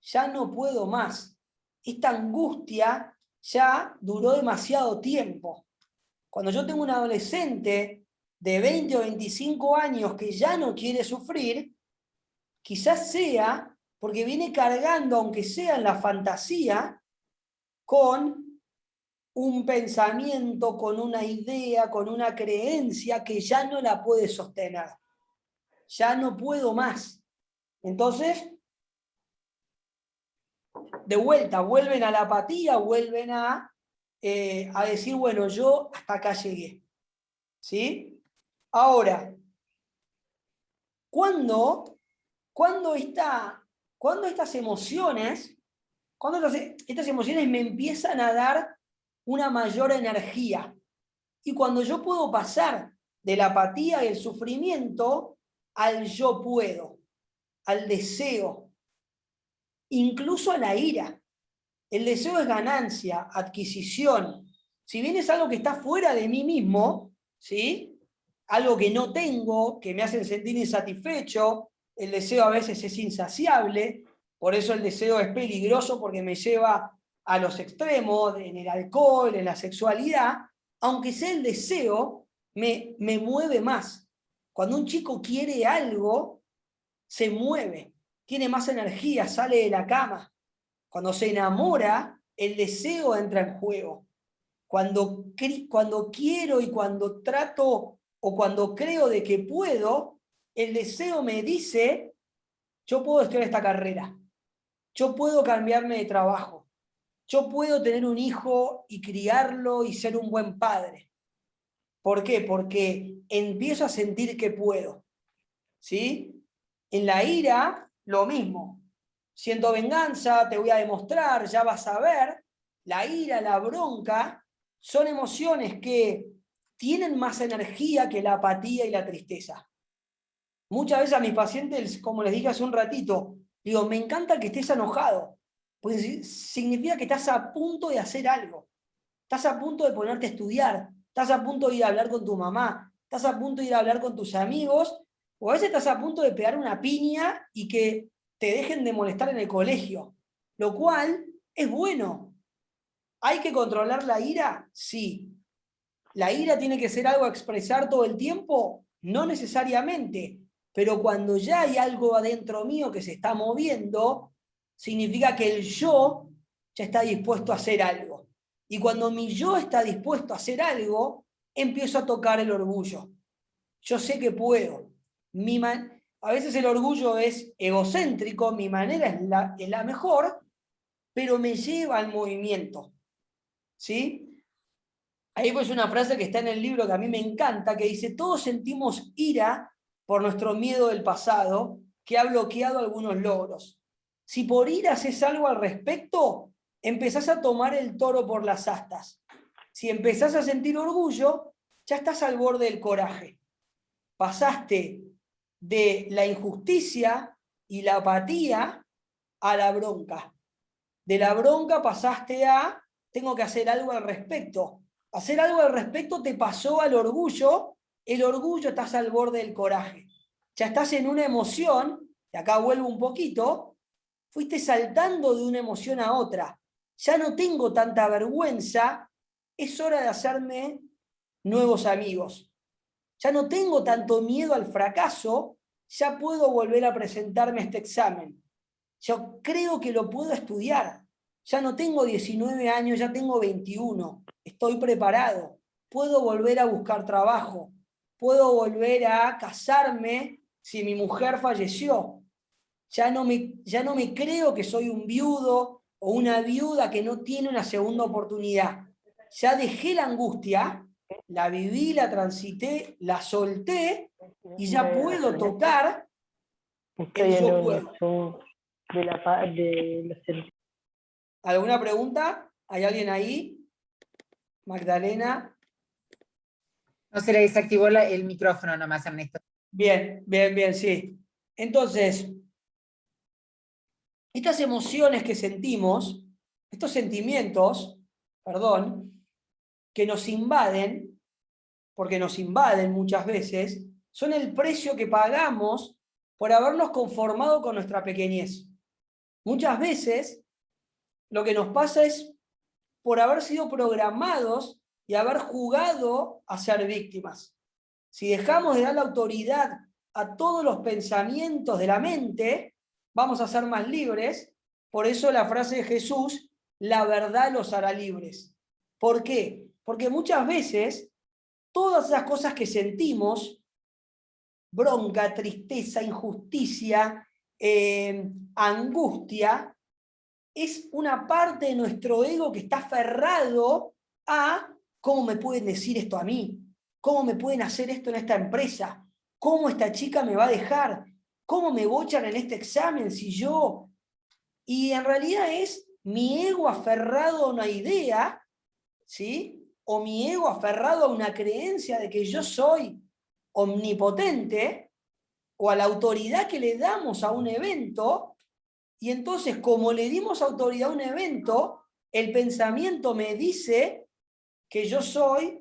Speaker 2: ya no puedo más. Esta angustia ya duró demasiado tiempo. Cuando yo tengo un adolescente de 20 o 25 años que ya no quiere sufrir, quizás sea porque viene cargando, aunque sea en la fantasía, con un pensamiento, con una idea, con una creencia que ya no la puede sostener. Ya no puedo más. Entonces, de vuelta, vuelven a la apatía, vuelven a decir, bueno, yo hasta acá llegué. ¿Sí? Ahora, ¿cuándo estas emociones, estas emociones me empiezan a dar una mayor energía? Y cuando yo puedo pasar de la apatía y el sufrimiento al yo puedo, al deseo, incluso a la ira. El deseo es ganancia, adquisición. Si bien es algo que está fuera de mí mismo, ¿sí? Algo que no tengo, que me hacen sentir insatisfecho, el deseo a veces es insaciable, por eso el deseo es peligroso porque me lleva a los extremos, en el alcohol, en la sexualidad, aunque sea el deseo, me mueve más. Cuando un chico quiere algo, se mueve, tiene más energía, sale de la cama. Cuando se enamora, el deseo entra en juego. Cuando quiero y cuando trato o cuando creo de que puedo, el deseo me dice, yo puedo estudiar esta carrera, yo puedo cambiarme de trabajo, yo puedo tener un hijo y criarlo y ser un buen padre. ¿Por qué? Porque empiezo a sentir que puedo. ¿Sí? En la ira, lo mismo. Siento venganza, te voy a demostrar, ya vas a ver. La ira, la bronca, son emociones que tienen más energía que la apatía y la tristeza. Muchas veces a mis pacientes, como les dije hace un ratito, digo, me encanta que estés enojado, porque significa que estás a punto de hacer algo. Estás a punto de ponerte a estudiar, estás a punto de ir a hablar con tu mamá, estás a punto de ir a hablar con tus amigos, o a veces estás a punto de pegar una piña y que te dejen de molestar en el colegio, lo cual es bueno. ¿Hay que controlar la ira? Sí. ¿La ira tiene que ser algo a expresar todo el tiempo? No necesariamente, pero cuando ya hay algo adentro mío que se está moviendo, significa que el yo ya está dispuesto a hacer algo. Y cuando mi yo está dispuesto a hacer algo, empiezo a tocar el orgullo. Yo sé que puedo. A veces el orgullo es egocéntrico, mi manera es la mejor, pero me lleva al movimiento. ¿Sí? Ahí pues una frase que está en el libro que a mí me encanta, que dice, todos sentimos ira por nuestro miedo del pasado que ha bloqueado algunos logros. Si por ira haces algo al respecto, empezás a tomar el toro por las astas. Si empezás a sentir orgullo, ya estás al borde del coraje. Pasaste de la injusticia y la apatía a la bronca. De la bronca pasaste a, tengo que hacer algo al respecto. Hacer algo al respecto te pasó al orgullo, el orgullo estás al borde del coraje. Ya estás en una emoción, y acá vuelvo un poquito, fuiste saltando de una emoción a otra. Ya no tengo tanta vergüenza, es hora de hacerme nuevos amigos. Ya no tengo tanto miedo al fracaso, ya puedo volver a presentarme a este examen. Yo creo que lo puedo estudiar. Ya no tengo 19 años, ya tengo 21. Estoy preparado. Puedo volver a buscar trabajo. Puedo volver a casarme si mi mujer falleció. Ya no me creo que soy un viudo o una viuda que no tiene una segunda oportunidad. Ya dejé la angustia, la viví, la transité, la solté y ya puedo tocar el yo puedo. ¿Alguna pregunta? ¿Hay alguien ahí? Magdalena.
Speaker 1: No se le desactivó el micrófono nomás, Ernesto.
Speaker 2: Bien, sí. Entonces, estas emociones que sentimos, estos sentimientos, perdón, que nos invaden, porque nos invaden muchas veces, son el precio que pagamos por habernos conformado con nuestra pequeñez. Muchas veces lo que nos pasa es por haber sido programados y haber jugado a ser víctimas. Si dejamos de dar la autoridad a todos los pensamientos de la mente, vamos a ser más libres. Por eso la frase de Jesús, la verdad los hará libres. ¿Por qué? Porque muchas veces todas esas cosas que sentimos, bronca, tristeza, injusticia, angustia, es una parte de nuestro ego que está aferrado a cómo me pueden decir esto a mí, cómo me pueden hacer esto en esta empresa, cómo esta chica me va a dejar, cómo me bochan en este examen si yo... Y en realidad es mi ego aferrado a una idea, ¿sí? O mi ego aferrado a una creencia de que yo soy omnipotente, o a la autoridad que le damos a un evento. Y entonces, como le dimos autoridad a un evento, el pensamiento me dice que yo soy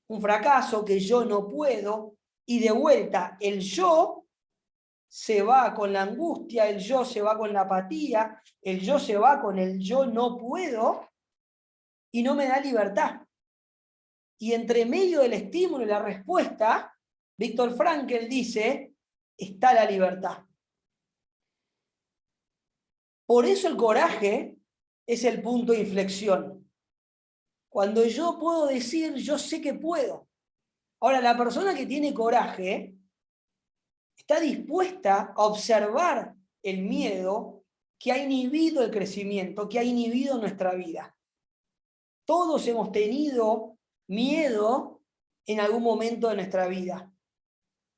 Speaker 2: un fracaso, que yo no puedo, y de vuelta, el yo se va con la angustia, el yo se va con la apatía, el yo se va con el yo no puedo, y no me da libertad. Y entre medio del estímulo y la respuesta, Viktor Frankl dice, está la libertad. Por eso el coraje es el punto de inflexión. Cuando yo puedo decir, yo sé que puedo. Ahora, la persona que tiene coraje está dispuesta a observar el miedo que ha inhibido el crecimiento, que ha inhibido nuestra vida. Todos hemos tenido miedo en algún momento de nuestra vida.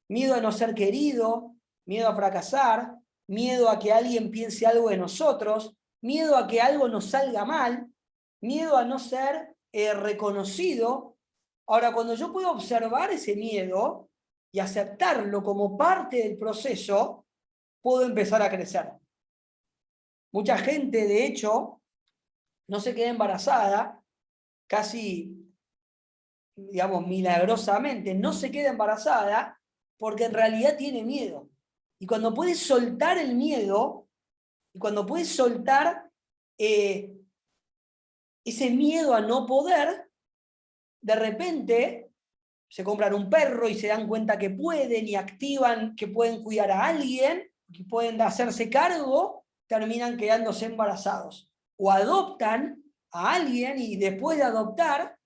Speaker 2: Miedo a no ser querido, miedo a fracasar, miedo a que alguien piense algo de nosotros, miedo a que algo nos salga mal, miedo a no ser reconocido. Ahora, cuando yo puedo observar ese miedo, y aceptarlo como parte del proceso, puedo empezar a crecer. Mucha gente, de hecho, no se queda embarazada, casi, digamos, milagrosamente, no se queda embarazada porque en realidad tiene miedo. Y cuando puedes soltar el miedo, y cuando puedes soltar ese miedo a no poder, de repente se compran un perro y se dan cuenta que pueden y activan que pueden cuidar a alguien, que pueden hacerse cargo, terminan quedándose embarazados. O adoptan a alguien y después de adoptar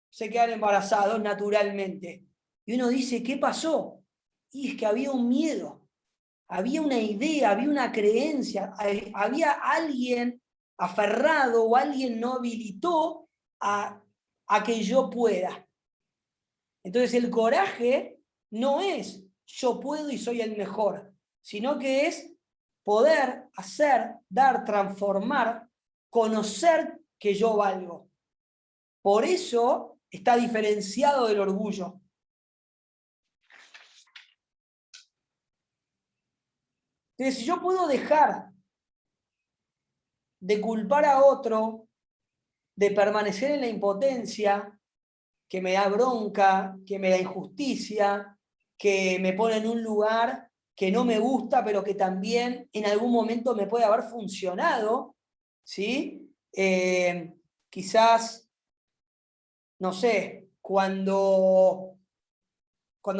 Speaker 2: se quedan embarazados naturalmente. Y uno dice, ¿qué pasó? Y es que había un miedo, había una idea, había una creencia, había alguien aferrado o alguien no habilitó a que yo pueda. Entonces el coraje no es yo puedo y soy el mejor, sino que es poder hacer, dar, transformar, conocer que yo valgo. Por eso está diferenciado del orgullo. Entonces, si yo puedo dejar de culpar a otro, de permanecer en la impotencia, que me da bronca, que me da injusticia, que me pone en un lugar que no me gusta, pero que también en algún momento me puede haber funcionado, ¿sí? Quizás, no sé, cuando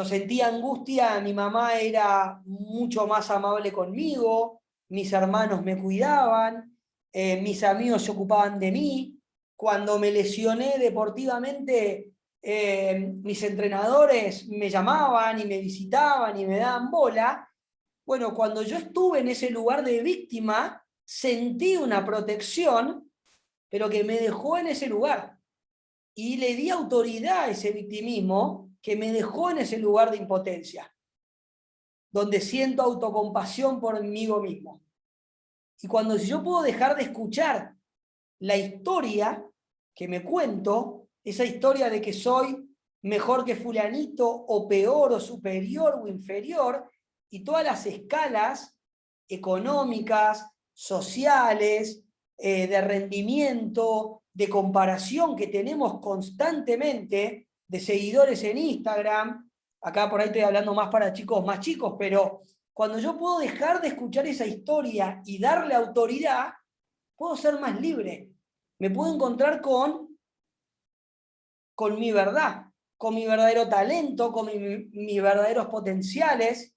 Speaker 2: sentía angustia, mi mamá era mucho más amable conmigo, mis hermanos me cuidaban, mis amigos se ocupaban de mí. Cuando me lesioné deportivamente, mis entrenadores me llamaban y me visitaban y me daban bola. Bueno, cuando yo estuve en ese lugar de víctima, sentí una protección, pero que me dejó en ese lugar. Y le di autoridad a ese victimismo que me dejó en ese lugar de impotencia, donde siento autocompasión por mí mismo. Y cuando yo puedo dejar de escuchar la historia que me cuento, esa historia de que soy mejor que fulanito, o peor, o superior, o inferior, y todas las escalas económicas, sociales, de rendimiento, de comparación que tenemos constantemente, de seguidores en Instagram, acá por ahí estoy hablando más para chicos más chicos, pero cuando yo puedo dejar de escuchar esa historia y darle autoridad, puedo ser más libre. Me puedo encontrar con mi verdad, con mi verdadero talento, con mis verdaderos potenciales.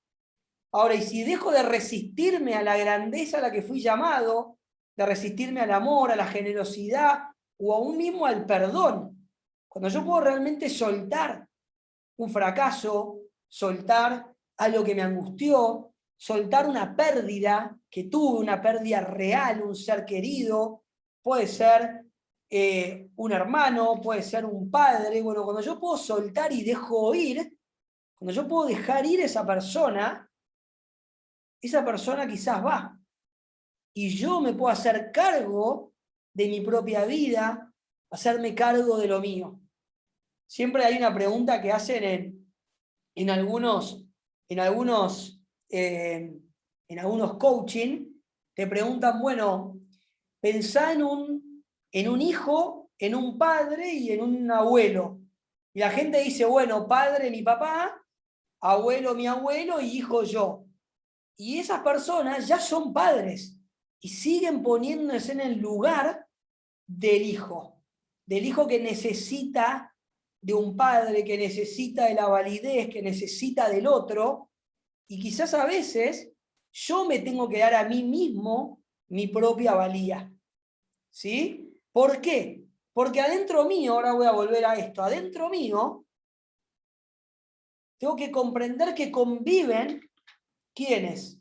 Speaker 2: Ahora, y si dejo de resistirme a la grandeza a la que fui llamado, de resistirme al amor, a la generosidad, o aún mismo al perdón, cuando yo puedo realmente soltar un fracaso, soltar algo que me angustió, soltar una pérdida que tuve, una pérdida real, un ser querido, puede ser un hermano, puede ser un padre. Bueno, cuando yo puedo soltar y dejo ir, cuando yo puedo dejar ir a esa persona quizás va. Y yo me puedo hacer cargo de mi propia vida, hacerme cargo de lo mío. Siempre hay una pregunta que hacen en algunos coaching, te preguntan, bueno, pensá en un hijo, en un padre y en un abuelo. Y la gente dice, bueno, padre mi papá, abuelo mi abuelo y hijo yo. Y esas personas ya son padres y siguen poniéndose en el lugar del hijo que necesita de un padre, que necesita de la validez, que necesita del otro, y quizás a veces yo me tengo que dar a mí mismo mi propia valía. ¿Sí? ¿Por qué? Porque adentro mío, ahora voy a volver a esto, adentro mío tengo que comprender que conviven, ¿quiénes?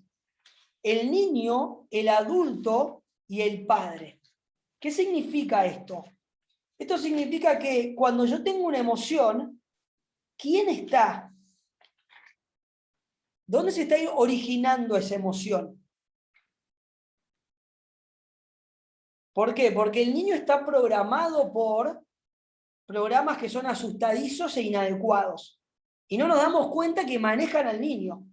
Speaker 2: El niño, el adulto y el padre. ¿Qué significa esto? Esto significa que cuando yo tengo una emoción, ¿quién está? ¿Dónde se está originando esa emoción? ¿Por qué? Porque el niño está programado por programas que son asustadizos e inadecuados. Y no nos damos cuenta que manejan al niño.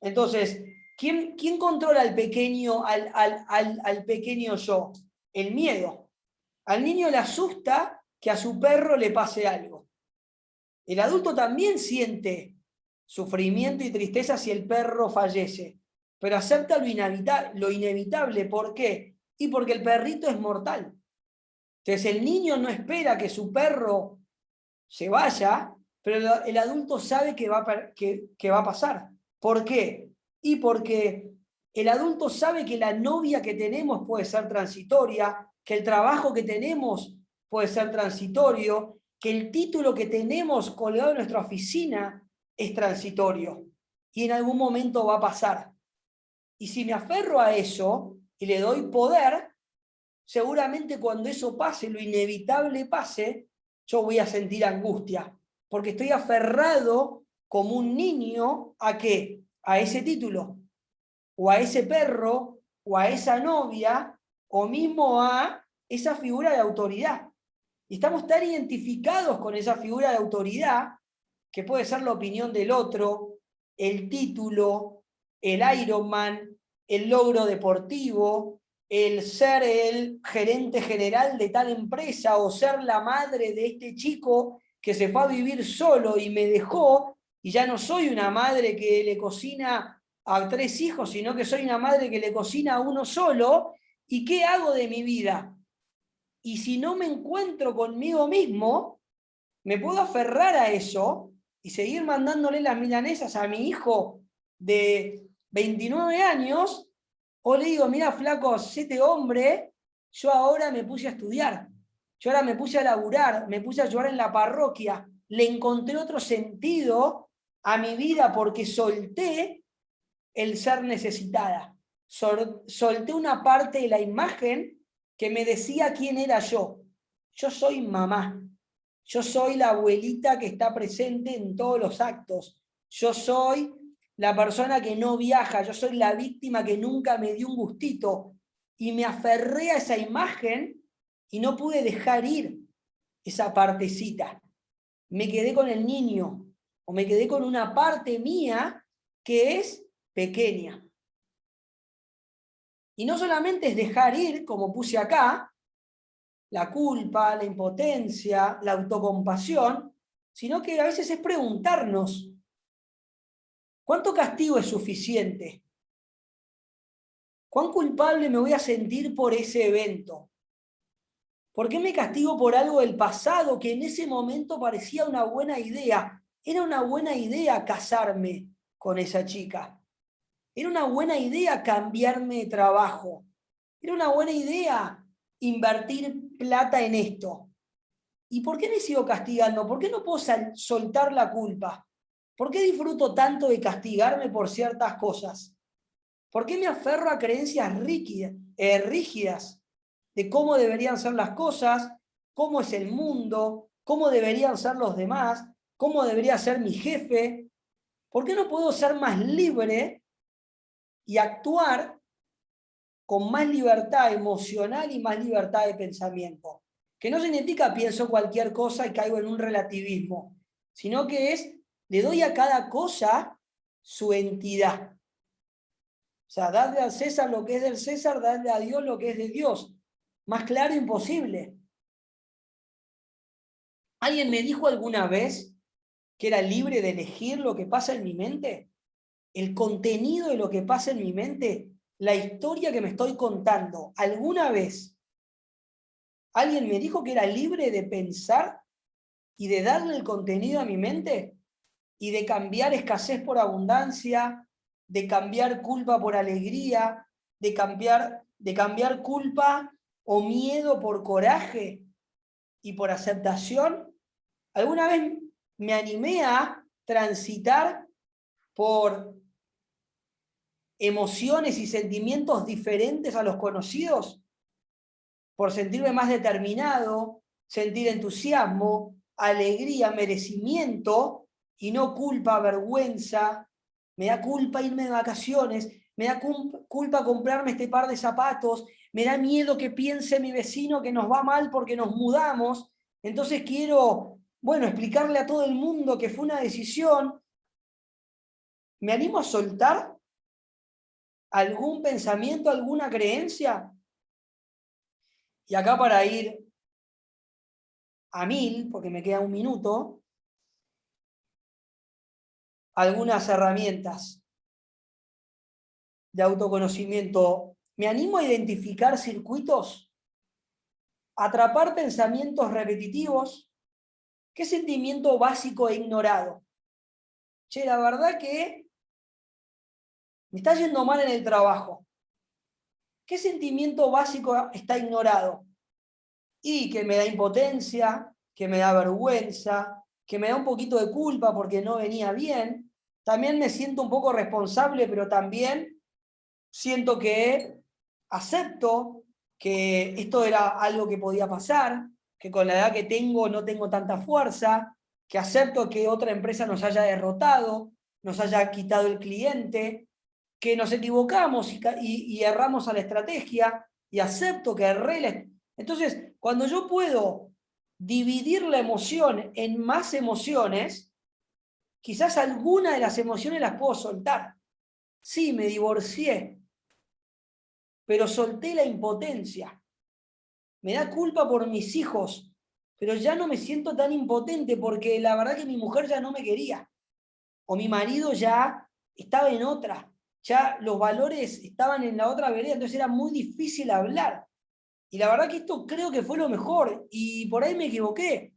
Speaker 2: Entonces, ¿quién controla al pequeño yo? El miedo. Al niño le asusta que a su perro le pase algo. El adulto también siente sufrimiento y tristeza si el perro fallece, pero acepta lo inevitable. ¿Por qué? Y porque el perrito es mortal. Entonces el niño no espera que su perro se vaya, pero el adulto sabe que va a pasar. ¿Por qué? Y porque el adulto sabe que la novia que tenemos puede ser transitoria, que el trabajo que tenemos puede ser transitorio, que el título que tenemos colgado en nuestra oficina es transitorio y en algún momento va a pasar. Y si me aferro a eso y le doy poder, seguramente cuando eso pase, lo inevitable pase, yo voy a sentir angustia, porque estoy aferrado como un niño ¿a qué? A ese título, o a ese perro, o a esa novia, o mismo a esa figura de autoridad. Y estamos tan identificados con esa figura de autoridad, que puede ser la opinión del otro, el título, el Ironman, el logro deportivo, el ser el gerente general de tal empresa o ser la madre de este chico que se fue a vivir solo y me dejó, y ya no soy una madre que le cocina a 3 hijos, sino que soy una madre que le cocina a uno solo. ¿Y qué hago de mi vida? Y si no me encuentro conmigo mismo, me puedo aferrar a eso y seguir mandándole las milanesas a mi hijo de 29 años, o le digo, mira flaco, hacete hombre, yo ahora me puse a estudiar, yo ahora me puse a laburar, me puse a ayudar en la parroquia, le encontré otro sentido a mi vida porque solté el ser necesitada, solté una parte de la imagen que me decía quién era yo. Yo soy mamá. Yo soy la abuelita que está presente en todos los actos. Yo soy la persona que no viaja. Yo soy la víctima que nunca me dio un gustito. Y me aferré a esa imagen y no pude dejar ir esa partecita. Me quedé con el niño o me quedé con una parte mía que es pequeña. Y no solamente es dejar ir, como puse acá, la culpa, la impotencia, la autocompasión, sino que a veces es preguntarnos, ¿cuánto castigo es suficiente? ¿Cuán culpable me voy a sentir por ese evento? ¿Por qué me castigo por algo del pasado que en ese momento parecía una buena idea? Era una buena idea casarme con esa chica. Era una buena idea cambiarme de trabajo. Era una buena idea invertir plata en esto. ¿Y por qué me sigo castigando? ¿Por qué no puedo soltar la culpa? ¿Por qué disfruto tanto de castigarme por ciertas cosas? ¿Por qué me aferro a creencias rígidas de cómo deberían ser las cosas, cómo es el mundo, cómo deberían ser los demás, cómo debería ser mi jefe? ¿Por qué no puedo ser más libre y actuar con más libertad emocional y más libertad de pensamiento? Que no significa pienso cualquier cosa y caigo en un relativismo, sino que es, le doy a cada cosa su entidad. O sea, darle al César lo que es del César, darle a Dios lo que es de Dios. Más claro imposible. ¿Alguien me dijo alguna vez que era libre de elegir lo que pasa en mi mente? El contenido de lo que pasa en mi mente, la historia que me estoy contando. ¿Alguna vez alguien me dijo que era libre de pensar y de darle el contenido a mi mente? Y de cambiar escasez por abundancia, de cambiar culpa por alegría, de cambiar culpa o miedo por coraje y por aceptación. ¿Alguna vez me animé a transitar por emociones y sentimientos diferentes a los conocidos? Por sentirme más determinado, sentir entusiasmo, alegría, merecimiento, y no culpa, vergüenza. Me da culpa irme de vacaciones, me da culpa comprarme este par de zapatos, me da miedo que piense mi vecino que nos va mal porque nos mudamos, entonces quiero bueno, explicarle a todo el mundo que fue una decisión. ¿Me animo a soltar algún pensamiento, alguna creencia? Y acá para ir a 1000, porque me queda un minuto, algunas herramientas de autoconocimiento. ¿Me animo a identificar circuitos? ¿Atrapar pensamientos repetitivos? ¿Qué sentimiento básico he ignorado? Che, la verdad que me está yendo mal en el trabajo. ¿Qué sentimiento básico está ignorado? Y que me da impotencia, que me da vergüenza, que me da un poquito de culpa porque no venía bien. También me siento un poco responsable, pero también siento que acepto que esto era algo que podía pasar, que con la edad que tengo no tengo tanta fuerza, que acepto que otra empresa nos haya derrotado, nos haya quitado el cliente, que nos equivocamos y erramos a la estrategia, y acepto que erré. Entonces, cuando yo puedo dividir la emoción en más emociones, quizás alguna de las emociones las puedo soltar. Sí, me divorcié, pero solté la impotencia. Me da culpa por mis hijos, pero ya no me siento tan impotente porque la verdad que mi mujer ya no me quería, o mi marido ya estaba en otra, ya los valores estaban en la otra vereda, entonces era muy difícil hablar. Y la verdad que esto creo que fue lo mejor, y por ahí me equivoqué,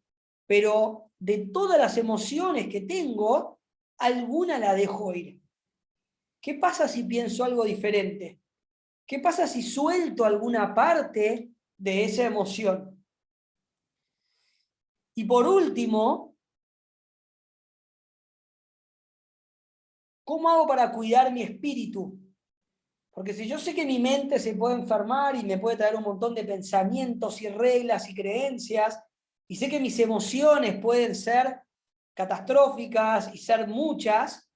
Speaker 2: pero de todas las emociones que tengo, alguna la dejo ir. ¿Qué pasa si pienso algo diferente? ¿Qué pasa si suelto alguna parte de esa emoción? Y por último, ¿cómo hago para cuidar mi espíritu? Porque si yo sé que mi mente se puede enfermar y me puede traer un montón de pensamientos y reglas y creencias, y sé que mis emociones pueden ser catastróficas y ser muchas,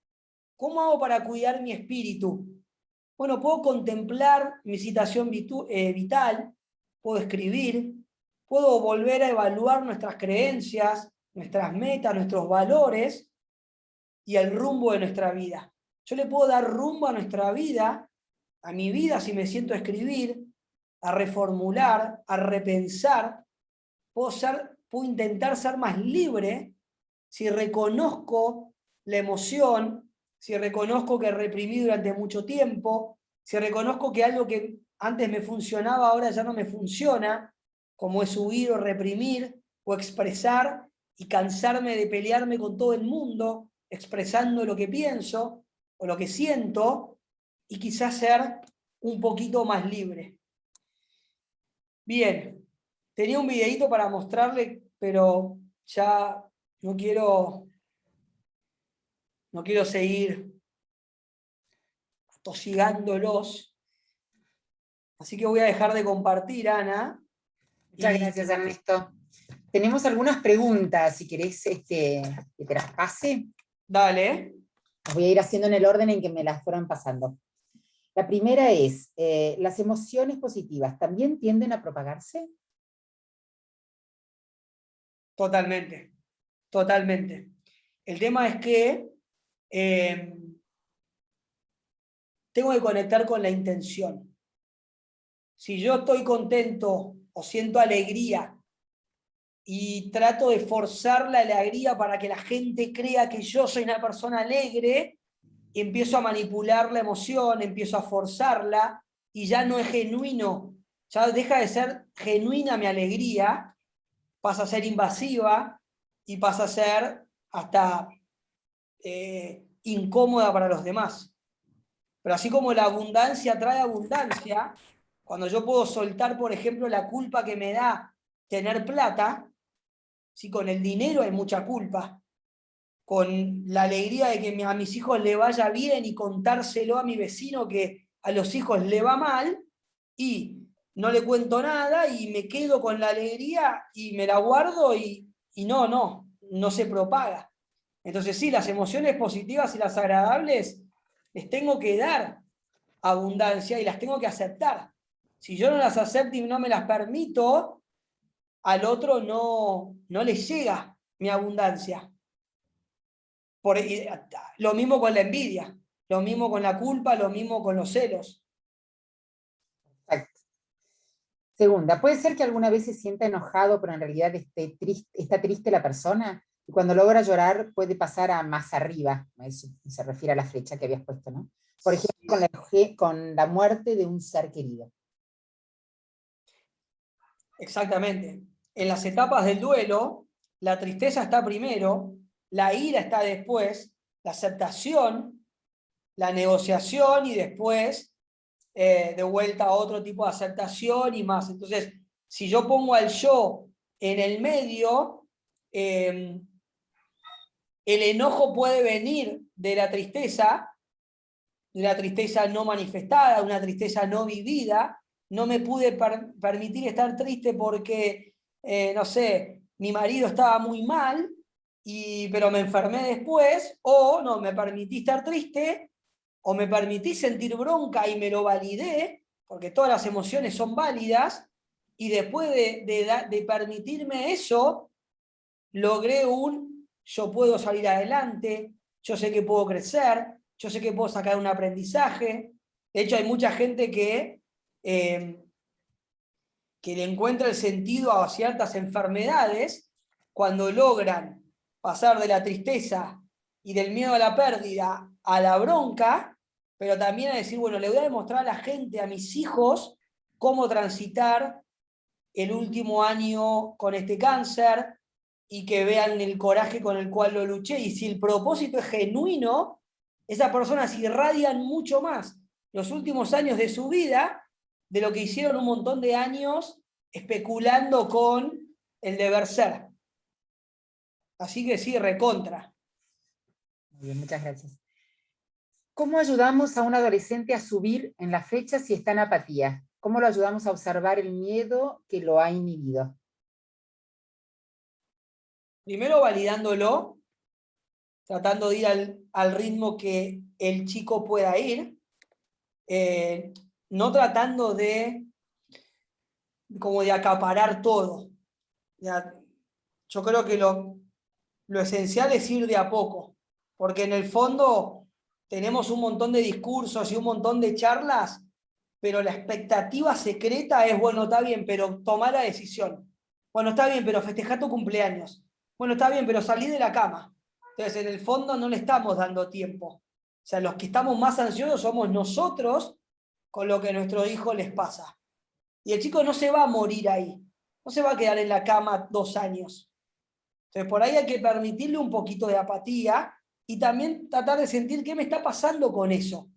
Speaker 2: ¿cómo hago para cuidar mi espíritu? Bueno, puedo contemplar mi situación vital, puedo escribir, puedo volver a evaluar nuestras creencias, nuestras metas, nuestros valores y el rumbo de nuestra vida. Yo le puedo dar rumbo a nuestra vida, a mi vida, si me siento a escribir, a reformular, a repensar. Puedo intentar ser más libre si reconozco la emoción, si reconozco que reprimí durante mucho tiempo, si reconozco que algo que antes me funcionaba ahora ya no me funciona, como es huir o reprimir o expresar y cansarme de pelearme con todo el mundo, expresando lo que pienso o lo que siento, y quizás ser un poquito más libre. Bien, tenía un videíto para mostrarle, pero ya no quiero seguir tosigándolos. Así que voy a dejar de compartir, Ana.
Speaker 1: Muchas gracias, Ernesto. Tenemos algunas preguntas, si querés que te las pase.
Speaker 2: Dale.
Speaker 1: Las voy a ir haciendo en el orden en que me las fueron pasando. La primera es, ¿las emociones positivas también tienden a propagarse?
Speaker 2: Totalmente, totalmente. El tema es que tengo que conectar con la intención. Si yo estoy contento o siento alegría y trato de forzar la alegría para que la gente crea que yo soy una persona alegre, empiezo a manipular la emoción, empiezo a forzarla y ya no es genuino, ya deja de ser genuina mi alegría, pasa a ser invasiva y pasa a ser hasta incómoda para los demás. Pero así como la abundancia trae abundancia, cuando yo puedo soltar, por ejemplo, la culpa que me da tener plata, si con el dinero hay mucha culpa, con la alegría de que a mis hijos le vaya bien y contárselo a mi vecino que a los hijos le va mal, y no le cuento nada y me quedo con la alegría y me la guardo y no se propaga. Entonces sí, las emociones positivas y las agradables les tengo que dar abundancia y las tengo que aceptar. Si yo no las acepto y no me las permito, al otro no le llega mi abundancia. Lo mismo con la envidia, lo mismo con la culpa, lo mismo con los celos.
Speaker 1: Exacto. Segunda, puede ser que alguna vez se sienta enojado, pero en realidad está triste la persona, y cuando logra llorar puede pasar a más arriba. Eso se refiere a la flecha que habías puesto, ¿no? Por ejemplo, con la muerte de un ser querido.
Speaker 2: Exactamente. En las etapas del duelo, la tristeza está primero, la ira está después, la aceptación, la negociación y después de vuelta a otro tipo de aceptación y más. Entonces, si yo pongo al yo en el medio, el enojo puede venir de la tristeza no manifestada, de una tristeza no vivida. No me pude permitir estar triste porque, no sé, mi marido estaba muy mal, pero me enfermé después, o no, me permití estar triste, o me permití sentir bronca y me lo validé, porque todas las emociones son válidas, y después de permitirme eso, logré yo puedo salir adelante, yo sé que puedo crecer, yo sé que puedo sacar un aprendizaje. De hecho, hay mucha gente que le encuentra el sentido a ciertas enfermedades cuando logran pasar de la tristeza y del miedo a la pérdida a la bronca, pero también a decir, bueno, le voy a demostrar a la gente, a mis hijos, cómo transitar el último año con este cáncer y que vean el coraje con el cual lo luché. Y si el propósito es genuino, esas personas irradian mucho más los últimos años de su vida de lo que hicieron un montón de años especulando con el deber ser. Así que sí, recontra.
Speaker 1: Muy bien, muchas gracias. ¿Cómo ayudamos a un adolescente a subir en la flecha si está en apatía? ¿Cómo lo ayudamos a observar el miedo que lo ha inhibido?
Speaker 2: Primero validándolo, tratando de ir al ritmo que el chico pueda ir, no tratando como de acaparar todo. Ya, yo creo que lo esencial es ir de a poco, porque en el fondo tenemos un montón de discursos y un montón de charlas, pero la expectativa secreta es, bueno, está bien, pero toma la decisión. Bueno, está bien, pero festejá tu cumpleaños. Bueno, está bien, pero salí de la cama. Entonces, en el fondo no le estamos dando tiempo. O sea, los que estamos más ansiosos somos nosotros con lo que a nuestros hijos les pasa. Y el chico no se va a morir ahí. No se va a quedar en la cama 2 años. Entonces, por ahí hay que permitirle un poquito de apatía y también tratar de sentir qué me está pasando con eso.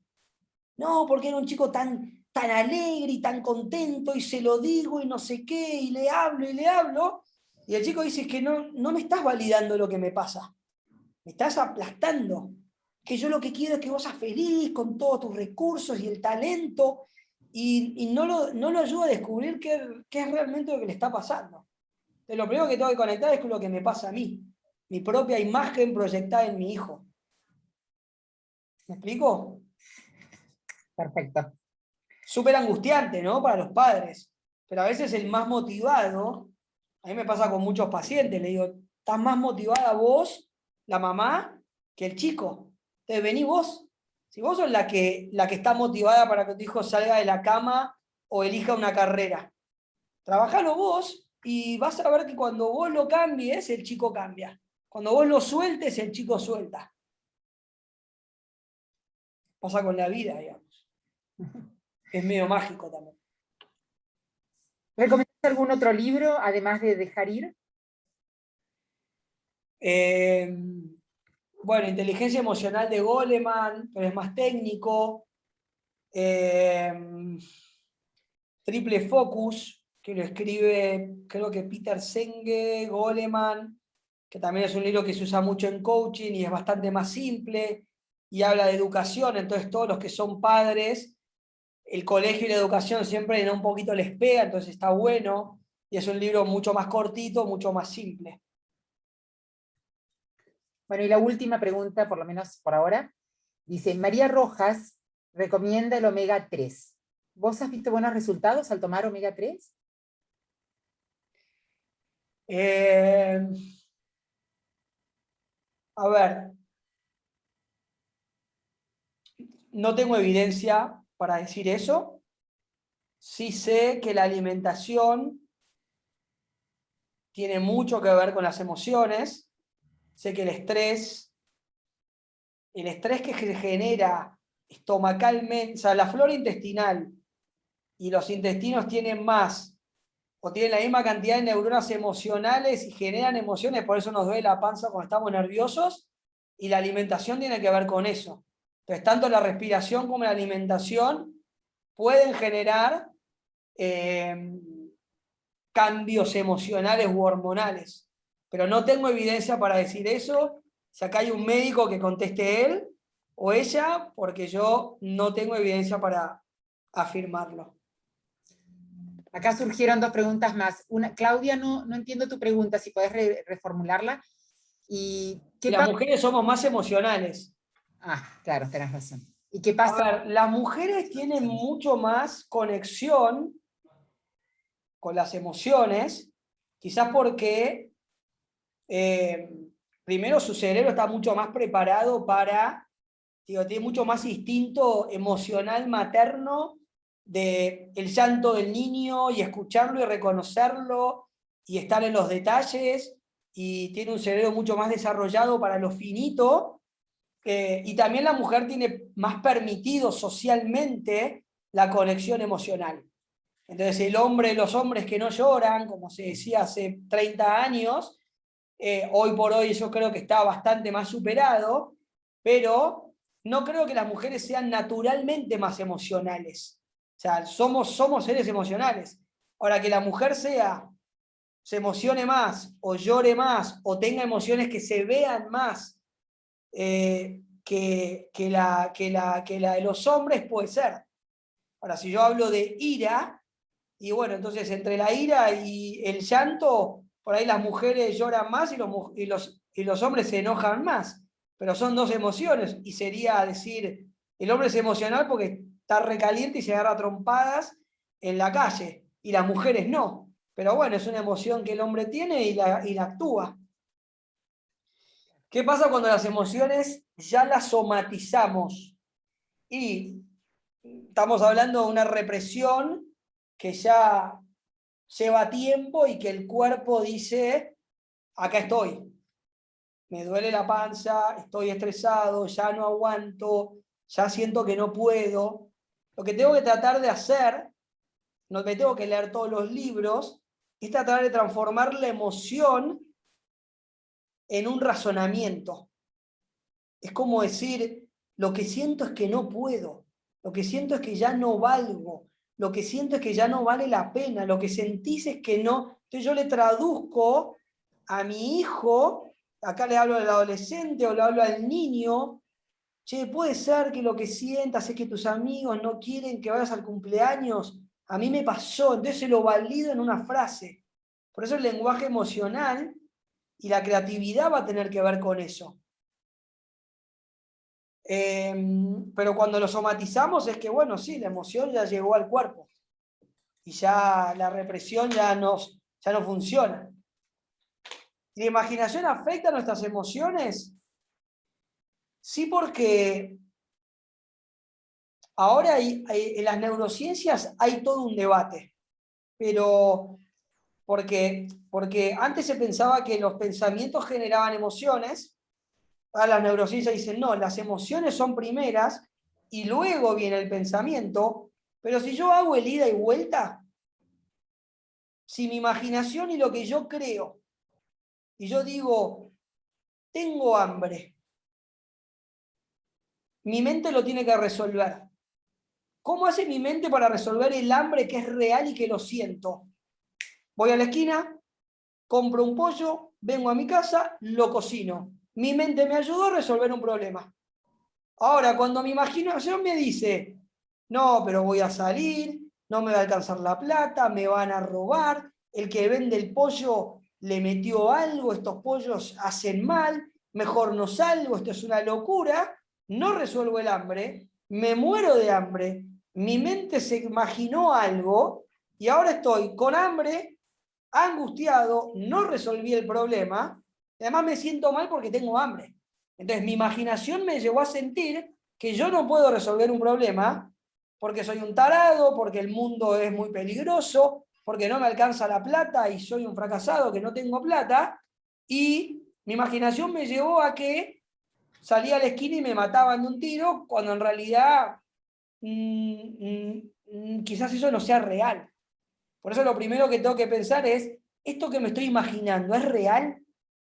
Speaker 2: No, porque era un chico tan alegre y tan contento y se lo digo y no sé qué y le hablo y le hablo. Y el chico dice, es que no me estás validando lo que me pasa. Me estás aplastando. Que yo lo que quiero es que vos seas feliz con todos tus recursos y el talento y no lo ayuda a descubrir qué es realmente lo que le está pasando. Entonces, lo primero que tengo que conectar es con lo que me pasa a mí. Mi propia imagen proyectada en mi hijo. ¿Me explico?
Speaker 1: Perfecto.
Speaker 2: Súper angustiante, ¿no? Para los padres. Pero a veces el más motivado, a mí me pasa con muchos pacientes, le digo, estás más motivada vos, la mamá, que el chico. Entonces vení vos. Si vos sos la que está motivada para que tu hijo salga de la cama o elija una carrera, trabajalo vos y vas a ver que cuando vos lo cambies, el chico cambia. Cuando vos lo sueltes, el chico suelta. Pasa con la vida, digamos. Es medio mágico también.
Speaker 1: ¿Recomendás algún otro libro, además de Dejar ir?
Speaker 2: Bueno, Inteligencia Emocional de Goleman, pero es más técnico. Triple Focus, que lo escribe, creo que Peter Senge, Goleman, que también es un libro que se usa mucho en coaching y es bastante más simple y habla de educación. Entonces, todos los que son padres, el colegio y la educación siempre un poquito les pega, entonces está bueno. Y es un libro mucho más cortito, mucho más simple.
Speaker 1: Bueno, y la última pregunta, por lo menos por ahora, dice, María Rojas recomienda el omega 3. ¿Vos has visto buenos resultados al tomar omega 3?
Speaker 2: A ver, no tengo evidencia para decir eso. Sí sé que la alimentación tiene mucho que ver con las emociones. Sé que el estrés que se genera estomacalmente, o sea, la flora intestinal y los intestinos tienen más o tienen la misma cantidad de neuronas emocionales y generan emociones, por eso nos duele la panza cuando estamos nerviosos, y la alimentación tiene que ver con eso. Entonces, tanto la respiración como la alimentación pueden generar cambios emocionales u hormonales, pero no tengo evidencia para decir eso. Si acá hay un médico que conteste él o ella, porque yo no tengo evidencia para afirmarlo.
Speaker 1: Acá surgieron dos preguntas más. Una, Claudia, no entiendo tu pregunta, si podés reformularla. ¿Y qué
Speaker 2: Las
Speaker 1: pasa?
Speaker 2: mujeres somos más emocionales.
Speaker 1: Ah, claro, tenés razón. ¿Y qué
Speaker 2: A
Speaker 1: pasa?
Speaker 2: ver, las mujeres tienen mucho más conexión con las emociones, quizás porque primero su cerebro está mucho más preparado para, digo, tiene mucho más instinto emocional materno de el llanto del niño y escucharlo y reconocerlo y estar en los detalles, y tiene un cerebro mucho más desarrollado para lo finito. Y también la mujer tiene más permitido socialmente la conexión emocional. Entonces los hombres que no lloran, como se decía hace 30 años, hoy por hoy yo creo que está bastante más superado, pero no creo que las mujeres sean naturalmente más emocionales. O sea, somos seres emocionales. Ahora, que la mujer se emocione más, o llore más, o tenga emociones que se vean más que la de los hombres, puede ser. Ahora, si yo hablo de ira, y bueno, entonces entre la ira y el llanto, por ahí las mujeres lloran más y los hombres se enojan más, pero son dos emociones, y sería decir, el hombre es emocional porque está recaliente y se agarra a trompadas en la calle, y las mujeres no. Pero bueno, es una emoción que el hombre tiene y la actúa. ¿Qué pasa cuando las emociones ya las somatizamos? Y estamos hablando de una represión que ya lleva tiempo y que el cuerpo dice, acá estoy, me duele la panza, estoy estresado, ya no aguanto, ya siento que no puedo. Lo que tengo que tratar de hacer, no me tengo que leer todos los libros, es tratar de transformar la emoción en un razonamiento. Es como decir, lo que siento es que no puedo, lo que siento es que ya no valgo, lo que siento es que ya no vale la pena, lo que sentís es que no. Entonces yo le traduzco a mi hijo, acá le hablo al adolescente o le hablo al niño, che, puede ser que lo que sientas es que tus amigos no quieren que vayas al cumpleaños, a mí me pasó, entonces se lo valido en una frase. Por eso el lenguaje emocional y la creatividad va a tener que ver con eso. Pero cuando lo somatizamos es que, bueno, sí, la emoción ya llegó al cuerpo y ya la represión ya no funciona. ¿La imaginación afecta a nuestras emociones? Sí, porque ahora en las neurociencias hay todo un debate, pero porque antes se pensaba que los pensamientos generaban emociones. Ahora las neurociencias dicen, no, las emociones son primeras y luego viene el pensamiento, pero si yo hago el ida y vuelta, si mi imaginación y lo que yo creo, y yo digo, tengo hambre, mi mente lo tiene que resolver. ¿Cómo hace mi mente para resolver el hambre que es real y que lo siento? Voy a la esquina, compro un pollo, vengo a mi casa, lo cocino. Mi mente me ayudó a resolver un problema. Ahora, cuando mi imaginación me dice, no, pero voy a salir, no me va a alcanzar la plata, me van a robar, el que vende el pollo le metió algo, estos pollos hacen mal, mejor no salgo, esto es una locura, no resuelvo el hambre, me muero de hambre, mi mente se imaginó algo y ahora estoy con hambre, angustiado, no resolví el problema, y además me siento mal porque tengo hambre. Entonces mi imaginación me llevó a sentir que yo no puedo resolver un problema porque soy un tarado, porque el mundo es muy peligroso, porque no me alcanza la plata y soy un fracasado que no tengo plata, y mi imaginación me llevó a que salía a la esquina y me mataban de un tiro, cuando en realidad quizás eso no sea real. Por eso lo primero que tengo que pensar es, ¿esto que me estoy imaginando es real?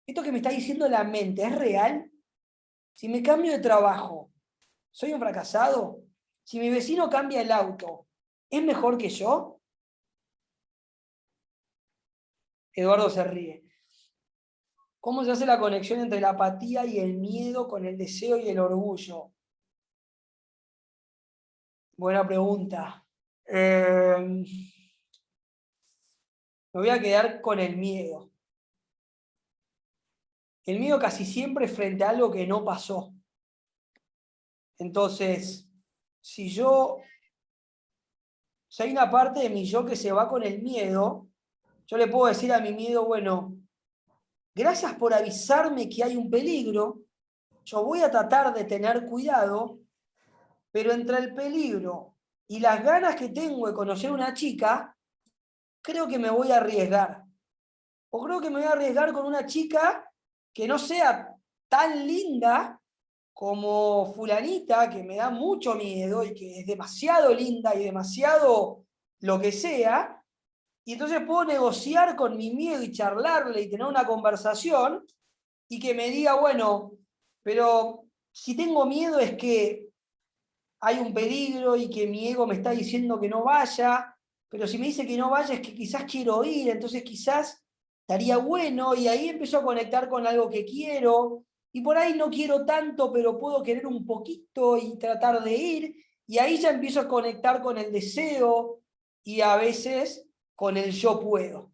Speaker 2: ¿Esto que me está diciendo la mente es real? Si me cambio de trabajo, ¿soy un fracasado? Si mi vecino cambia el auto, ¿es mejor que yo? Eduardo se ríe. ¿Cómo se hace la conexión entre la apatía y el miedo con el deseo y el orgullo? Buena pregunta. Me voy a quedar con el miedo. El miedo casi siempre frente a algo que no pasó. Entonces, si hay una parte de mi yo que se va con el miedo, yo le puedo decir a mi miedo, bueno, gracias por avisarme que hay un peligro, yo voy a tratar de tener cuidado, pero entre el peligro y las ganas que tengo de conocer a una chica, creo que me voy a arriesgar. O creo que me voy a arriesgar con una chica que no sea tan linda como fulanita, que me da mucho miedo y que es demasiado linda y demasiado lo que sea, y entonces puedo negociar con mi miedo y charlarle y tener una conversación y que me diga, bueno, pero si tengo miedo es que hay un peligro y que mi ego me está diciendo que no vaya, pero si me dice que no vaya es que quizás quiero ir, entonces quizás estaría bueno, y ahí empiezo a conectar con algo que quiero, y por ahí no quiero tanto, pero puedo querer un poquito y tratar de ir, y ahí ya empiezo a conectar con el deseo y a veces con el yo puedo.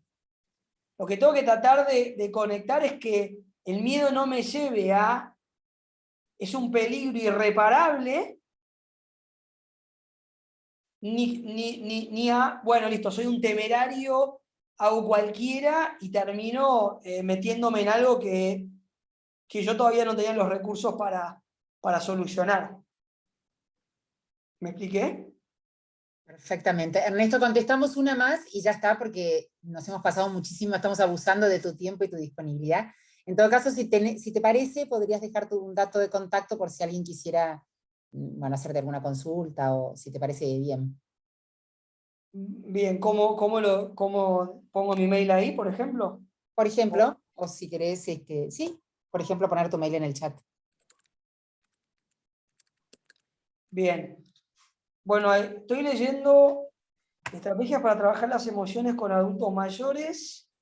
Speaker 2: Lo que tengo que tratar de conectar es que el miedo no me lleve a, es un peligro irreparable, ni a, bueno, listo, soy un temerario, hago cualquiera y termino metiéndome en algo que yo todavía no tenía los recursos para solucionar. ¿Me expliqué?
Speaker 1: Perfectamente. Ernesto, contestamos una más y ya está, porque nos hemos pasado muchísimo, estamos abusando de tu tiempo y tu disponibilidad. En todo caso, si te parece, podrías dejar un dato de contacto por si alguien quisiera, bueno, hacerte alguna consulta, o si te parece bien.
Speaker 2: Bien, ¿cómo pongo mi mail ahí, por ejemplo?
Speaker 1: Por ejemplo, o si querés, sí, por ejemplo, poner tu mail en el chat.
Speaker 2: Bien. Bueno, estoy leyendo estrategias para trabajar las emociones con adultos mayores.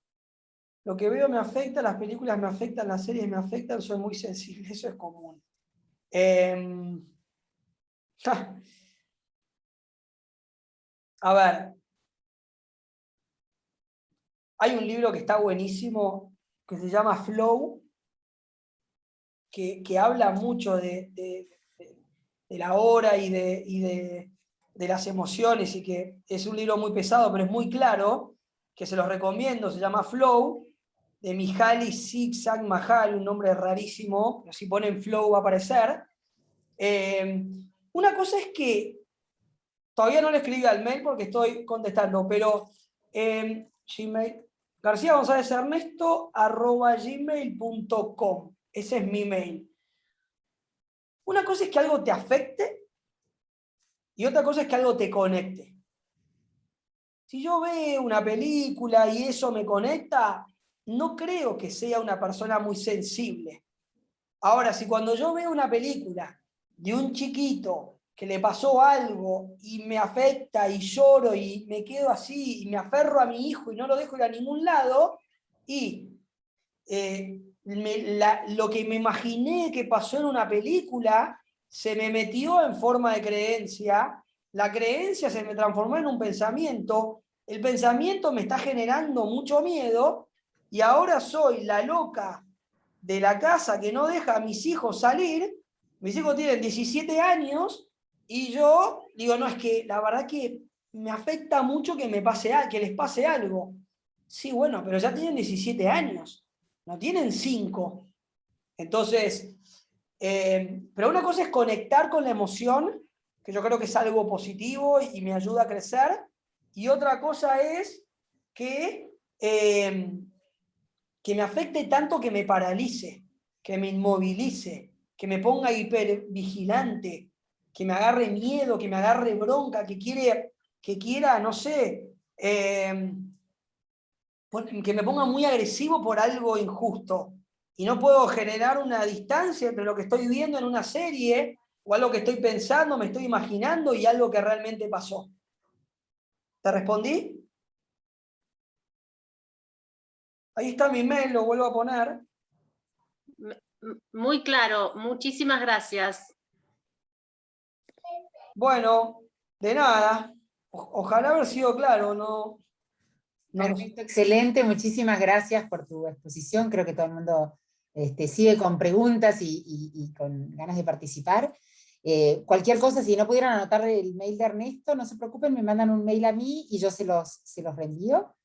Speaker 2: Lo que veo me afecta, las películas me afectan, las series me afectan, soy muy sensible, eso es común. A ver, hay un libro que está buenísimo que se llama Flow, que habla mucho de la hora y de las emociones, y que es un libro muy pesado, pero es muy claro, que se los recomiendo, se llama Flow, de Mihaly Csikszentmihalyi, un nombre rarísimo, pero si ponen Flow va a aparecer. Una cosa es que todavía no le escribí al mail porque estoy contestando, pero Gmail, García González Ernesto @gmail.com. Ese es mi mail. Una cosa es que algo te afecte y otra cosa es que algo te conecte. Si yo veo una película y eso me conecta, no creo que sea una persona muy sensible. Ahora, si cuando yo veo una película de un chiquito que le pasó algo y me afecta y lloro y me quedo así y me aferro a mi hijo y no lo dejo ir a ningún lado, y lo que me imaginé que pasó en una película se me metió en forma de creencia, la creencia se me transformó en un pensamiento, el pensamiento me está generando mucho miedo y ahora soy la loca de la casa que no deja a mis hijos salir. Mis hijos tienen 17 años y yo digo, no, es que la verdad que me afecta mucho que que les pase algo. Sí, bueno, pero ya tienen 17 años, no tienen 5. Entonces, Pero una cosa es conectar con la emoción, que yo creo que es algo positivo y me ayuda a crecer, y otra cosa es que me afecte tanto que me paralice, que me inmovilice, que me ponga hipervigilante, que me agarre miedo, que me agarre bronca, que quiera, no sé, que me ponga muy agresivo por algo injusto. Y no puedo generar una distancia entre lo que estoy viendo en una serie o algo que estoy pensando, me estoy imaginando y algo que realmente pasó. ¿Te respondí? Ahí está mi mail, lo vuelvo a poner.
Speaker 4: Muy claro, muchísimas gracias.
Speaker 2: Bueno, de nada. Ojalá haber sido claro, no.
Speaker 1: Perfecto, excelente, muchísimas gracias por tu exposición, creo que todo el mundo sigue con preguntas y con ganas de participar. Cualquier cosa, si no pudieran anotar el mail de Ernesto, no se preocupen, me mandan un mail a mí y yo se los reenvío.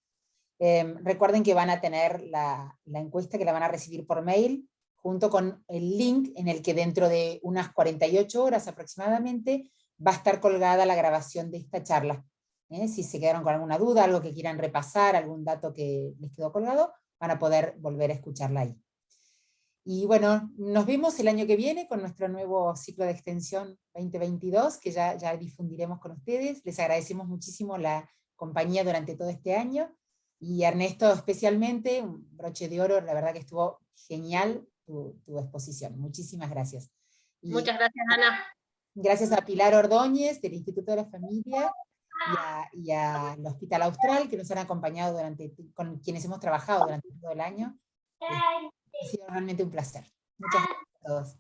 Speaker 1: Recuerden que van a tener la encuesta que la van a recibir por mail, junto con el link en el que dentro de unas 48 horas aproximadamente va a estar colgada la grabación de esta charla. Si se quedaron con alguna duda, algo que quieran repasar, algún dato que les quedó colgado, van a poder volver a escucharla ahí. Y bueno, nos vemos el año que viene con nuestro nuevo ciclo de extensión 2022, que ya difundiremos con ustedes. Les agradecemos muchísimo la compañía durante todo este año, y Ernesto especialmente, un broche de oro, la verdad que estuvo genial tu exposición. Muchísimas gracias. Y
Speaker 4: muchas gracias, Ana.
Speaker 1: gracias a Pilar Ordóñez, del Instituto de la Familia, y al Hospital Austral, que nos han acompañado con quienes hemos trabajado durante todo el año. Ha sido realmente un placer. Muchas gracias a todos.